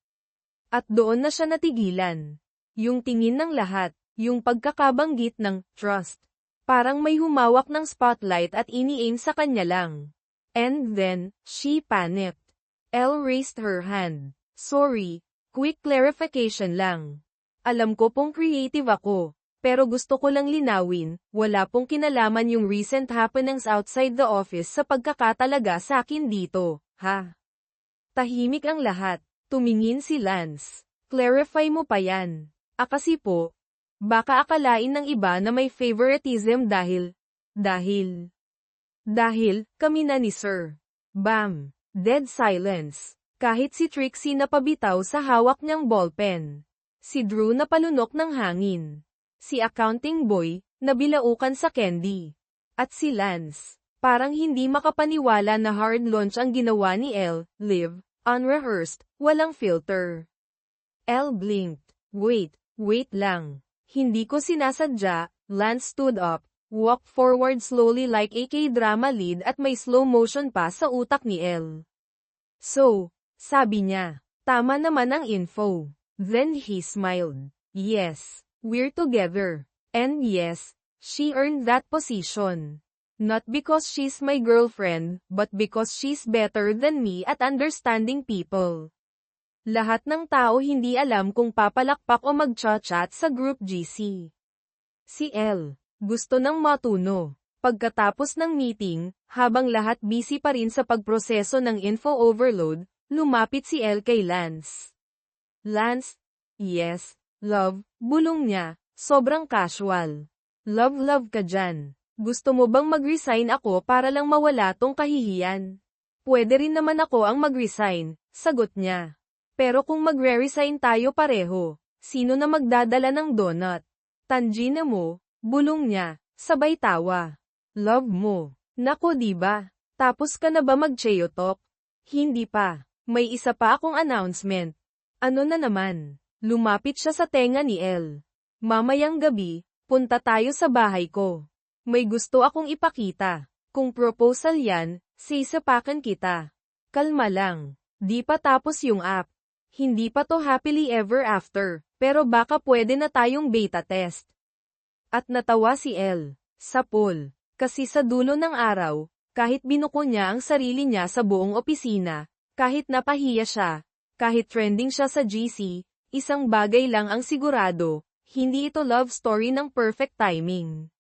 At doon na siya natigilan. Yung tingin ng lahat, yung pagkakabanggit ng trust. Parang may humawak ng spotlight at ini-aim sa kanya lang. And then, she panicked. Elle raised her hand. Sorry, quick clarification lang. Alam ko pong creative ako, pero gusto ko lang linawin, wala pong kinalaman yung recent happenings outside the office sa pagkakatalaga sa akin dito, ha? Tahimik ang lahat, tumingin si Lance. Clarify mo pa yan. Kasi po, baka akalain ng iba na may favoritism dahil kami na ni Sir. Bam! Dead silence. Kahit si Trixie na pabitaw sa hawak niyang ballpen. Si Drew na palunok ng hangin. Si accounting boy, nabilaukan sa candy. At si Lance, parang hindi makapaniwala na hard launch ang ginawa ni Elle, live, unrehearsed, walang filter. Elle blinked. Wait lang. Hindi ko sinasadya. Lance stood up, walked forward slowly like a K-drama lead at may slow motion pa sa utak ni Elle. So, sabi niya, tama naman ang info. Then he smiled. Yes, we're together. And yes, she earned that position. Not because she's my girlfriend, but because she's better than me at understanding people. Lahat ng tao hindi alam kung papalakpak o mag-chat sa group GC. Si Elle, gusto nang matuno. Pagkatapos ng meeting, habang lahat busy pa rin sa pagproseso ng info overload, lumapit si Elle kay Lance. Lance, yes, love, bulong niya, sobrang casual. Love ka dyan. Gusto mo bang mag-resign ako para lang mawala tong kahihiyan? Pwede rin naman ako ang mag-resign, sagot niya. Pero kung magre-resign tayo pareho, sino na magdadala ng donut? Tanggina mo, bulong niya, sabay tawa. Love mo. Nako diba? Tapos ka na ba mag-cheyotok? Hindi pa. May isa pa akong announcement. Ano na naman? Lumapit siya sa tenga ni Elle. Mamayang gabi, punta tayo sa bahay ko. May gusto akong ipakita. Kung proposal yan, sisapakan kita. Kalma lang. Di pa tapos yung app. Hindi pa to happily ever after, pero baka pwede na tayong beta test. At natawa si Elle. Sa pool. Kasi sa dulo ng araw, kahit binuko niya ang sarili niya sa buong opisina, kahit napahiya siya, kahit trending siya sa GC, isang bagay lang ang sigurado, hindi ito love story ng perfect timing.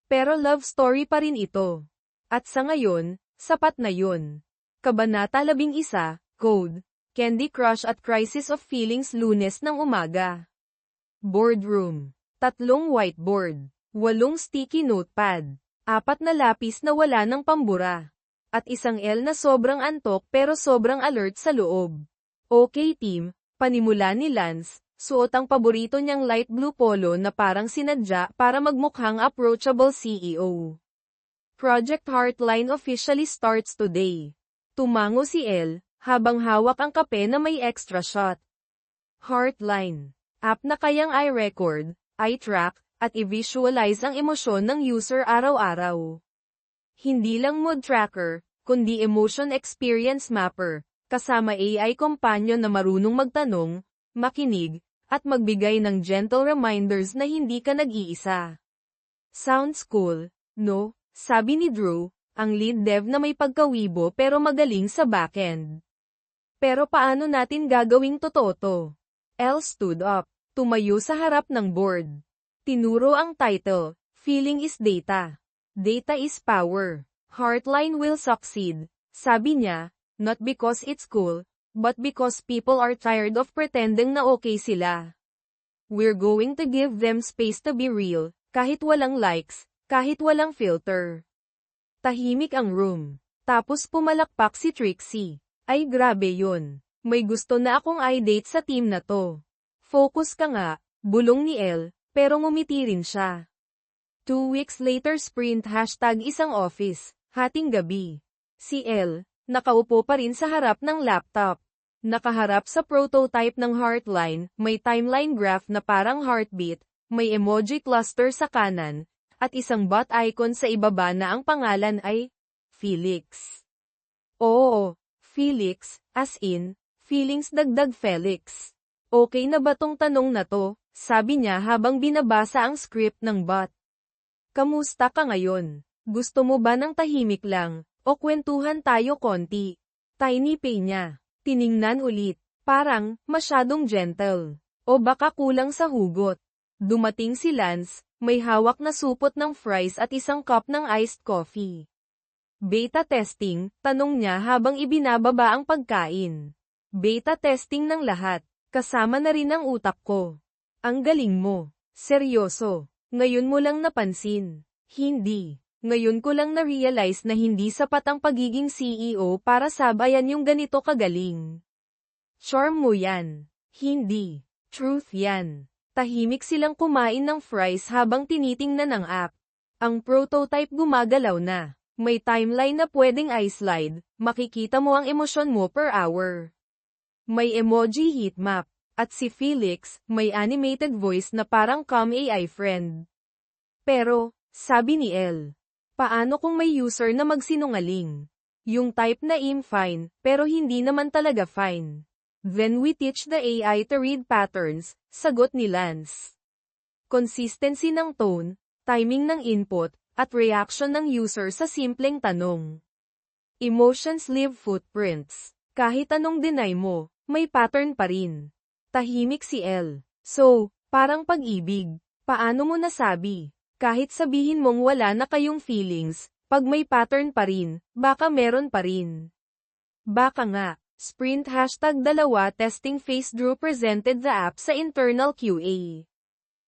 Pero love story pa rin ito. At sa ngayon, sapat na yun. Kabanata 11, Code. Candy Crush at Crisis of Feelings Lunes ng umaga. Boardroom. 3 whiteboard. 8 sticky notepad. 4 na lapis na wala ng pambura. At isang L na sobrang antok pero sobrang alert sa loob. Okay team, Panimula ni Lance, suot ang paborito niyang light blue polo na parang sinadya para magmukhang approachable CEO. Project Heartline officially starts today. Tumango si Elle, habang hawak ang kape na may extra shot. Heartline. App na kayang i-record, i-track, at i-visualize ang emosyon ng user araw-araw. Hindi lang mood tracker, kundi emotion experience mapper, kasama AI companion na marunong magtanong, makinig, at magbigay ng gentle reminders na hindi ka nag-iisa. Sounds cool, no? Sabi ni Drew, ang lead dev na may pagkawibo pero magaling sa backend. Pero paano natin gagawing totoo to? Elle stood up, tumayo sa harap ng board. Tinuro ang title, Feeling is Data. Data is Power. Heartline will succeed, sabi niya, not because it's cool, but because people are tired of pretending na okay sila. We're going to give them space to be real, kahit walang likes, kahit walang filter. Tahimik ang room. Tapos pumalakpak si Trixie. Ay grabe yun. May gusto na akong i-date sa team na to. Focus ka nga, bulong ni Elle, pero ngumiti rin siya. 2 weeks later sprint #isang office, hating gabi. Si Elle, nakaupo pa rin sa harap ng laptop. Nakaharap sa prototype ng Heartline, may timeline graph na parang heartbeat, may emoji cluster sa kanan, at isang bot icon sa ibaba na ang pangalan ay Felix. Oo, Felix, as in, feelings dagdag Felix. Okay na ba tong tanong na to? Sabi niya habang binabasa ang script ng bot. Kamusta ka ngayon? Gusto mo ba ng tahimik lang, o kwentuhan tayo konti? Tiny pay niya. Tiningnan ulit. Parang, masyadong gentle. O baka kulang sa hugot. Dumating si Lance, may hawak na supot ng fries at isang cup ng iced coffee. Beta testing, tanong niya habang ibinababa ang pagkain. Beta testing ng lahat, kasama na rin ang utak ko. Ang galing mo. Seryoso. Ngayon mo lang napansin. Hindi. Ngayon ko lang na-realize na hindi sapat ang pagiging CEO para sabayan yung ganito kagaling. Charm mo yan. Hindi. Truth yan. Tahimik silang kumain ng fries habang tinitingnan ang app. Ang prototype gumagalaw na. May timeline na pwedeng i-slide, makikita mo ang emosyon mo per hour. May emoji heatmap. At si Felix, may animated voice na parang calm AI friend. Pero, sabi ni Elle, paano kung may user na magsinungaling? Yung type na fine, pero hindi naman talaga fine. Then we teach the AI to read patterns, sagot ni Lance. Consistency ng tone, timing ng input, at reaction ng user sa simpleng tanong. Emotions leave footprints. Kahit anong deny mo, may pattern pa rin. Tahimik si Elle. So, parang pag-ibig. Paano mo nasabi? Kahit sabihin mong wala na kayong feelings, pag may pattern pa rin, baka meron pa rin. Baka nga. Sprint #2 testing phase. Drew presented the app sa internal QA.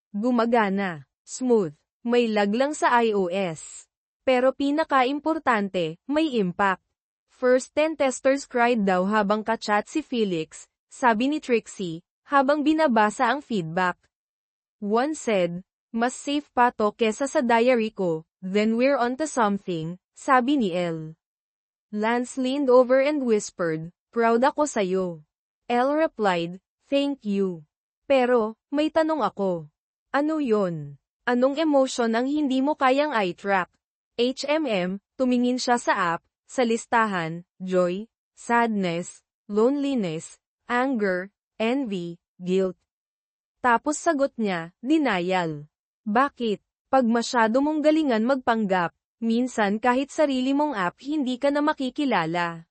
Gumagana. Smooth. May lag lang sa iOS. Pero pinaka-importante, may impact. First 10 testers cried daw habang ka-chat si Felix, sabi ni Trixie, habang binabasa ang feedback. One said, mas safe pa to kesa sa diary ko, then we're onto something, sabi ni Elle. Lance leaned over and whispered, proud ako sa'yo. Elle replied, thank you. Pero, may tanong ako. Ano yon? Anong emotion ang hindi mo kayang i-track? Tumingin siya sa app, sa listahan, joy, sadness, loneliness, anger, envy, guilt. Tapos sagot niya, denial. Bakit? Pag masyado mong galingan magpanggap, minsan kahit sarili mong app hindi ka na makikilala.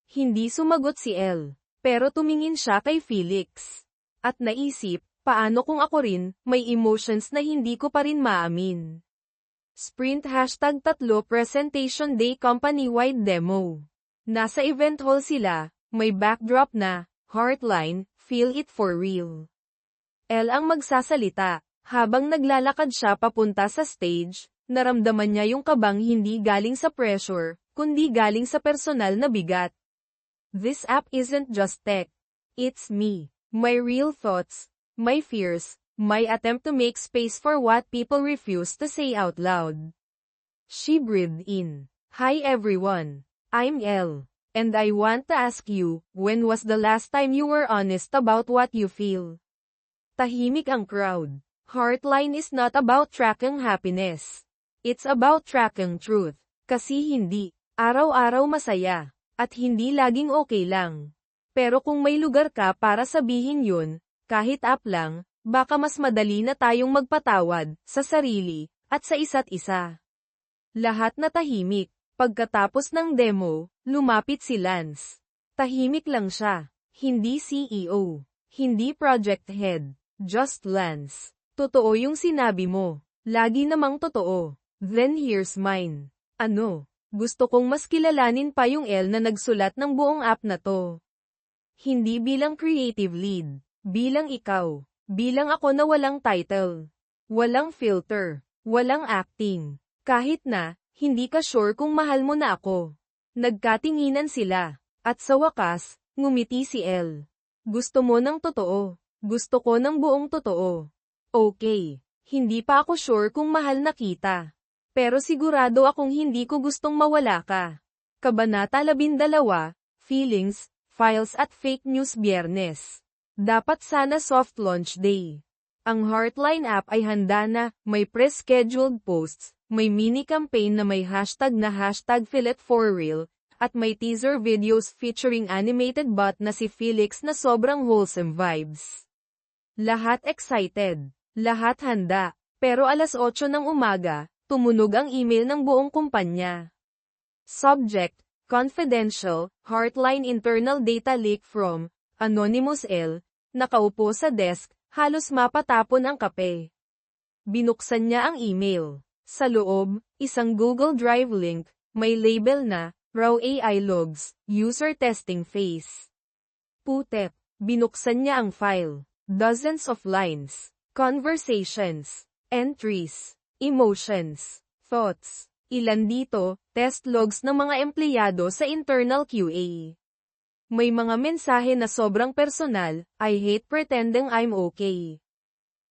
Hindi sumagot si Elle, pero tumingin siya kay Felix. At naisip, paano kung ako rin, may emotions na hindi ko pa rin maamin. Sprint #3 Presentation Day company-wide demo. Nasa event hall sila, may backdrop na, Heartline, feel it for real. Elle ang magsasalita, habang naglalakad siya papunta sa stage, naramdaman niya yung kabang hindi galing sa pressure, kundi galing sa personal na bigat. This app isn't just tech. It's me. My real thoughts, my fears, my attempt to make space for what people refuse to say out loud. She breathed in. Hi everyone. I'm Elle. And I want to ask you, when was the last time you were honest about what you feel? Tahimik ang crowd. Heartline is not about tracking happiness. It's about tracking truth. Kasi hindi araw-araw masaya. At hindi laging okay lang. Pero kung may lugar ka para sabihin yun, kahit up lang, baka mas madali na tayong magpatawad sa sarili at sa isa't isa. Lahat na tahimik. Pagkatapos ng demo, lumapit si Lance. Tahimik lang siya. Hindi CEO. Hindi project head. Just Lance. Totoo yung sinabi mo. Lagi namang totoo. Then here's mine. Ano? Gusto kong mas kilalanin pa yung Elle na nagsulat ng buong app na to. Hindi bilang creative lead. Bilang ikaw. Bilang ako na walang title. Walang filter. Walang acting. Kahit na, hindi ka sure kung mahal mo na ako. Nagkatinginan sila. At sa wakas, ngumiti si Elle. Gusto mo ng totoo. Gusto ko ng buong totoo. Okay. Hindi pa ako sure kung mahal na kita. Pero sigurado akong hindi ko gustong mawala ka. Kabanata 12, Feelings, Files at Fake News Biyernes. Dapat sana soft launch day. Ang Heartline app ay handa na, may pre-scheduled posts, may mini-campaign na may hashtag na #FeelItForReal, at may teaser videos featuring animated bot na si Felix na sobrang wholesome vibes. Lahat excited. Lahat handa. Pero alas 8 ng umaga, tumunog ang email ng buong kumpanya. Subject, confidential, Heartline internal data leak from, Anonymous L, nakaupo sa desk, halos mapatapon ang kape. Binuksan niya ang email. Sa loob, isang Google Drive link, may label na, Raw AI Logs, User Testing Phase. Putep, binuksan niya ang file. Dozens of lines, conversations, entries, emotions, thoughts. Ilan dito, test logs ng mga empleyado sa internal QA. May mga mensahe na sobrang personal, I hate pretending I'm okay.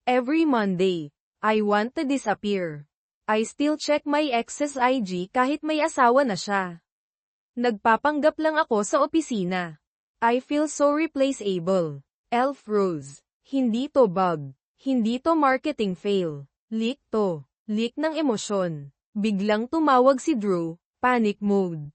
Every Monday, I want to disappear. I still check my ex's IG kahit may asawa na siya. Nagpapanggap lang ako sa opisina. I feel so replaceable. Elf Rose. Hindi to bug. Hindi to marketing fail. Leak to. Leak ng emosyon. Biglang tumawag si Drew. Panic mode.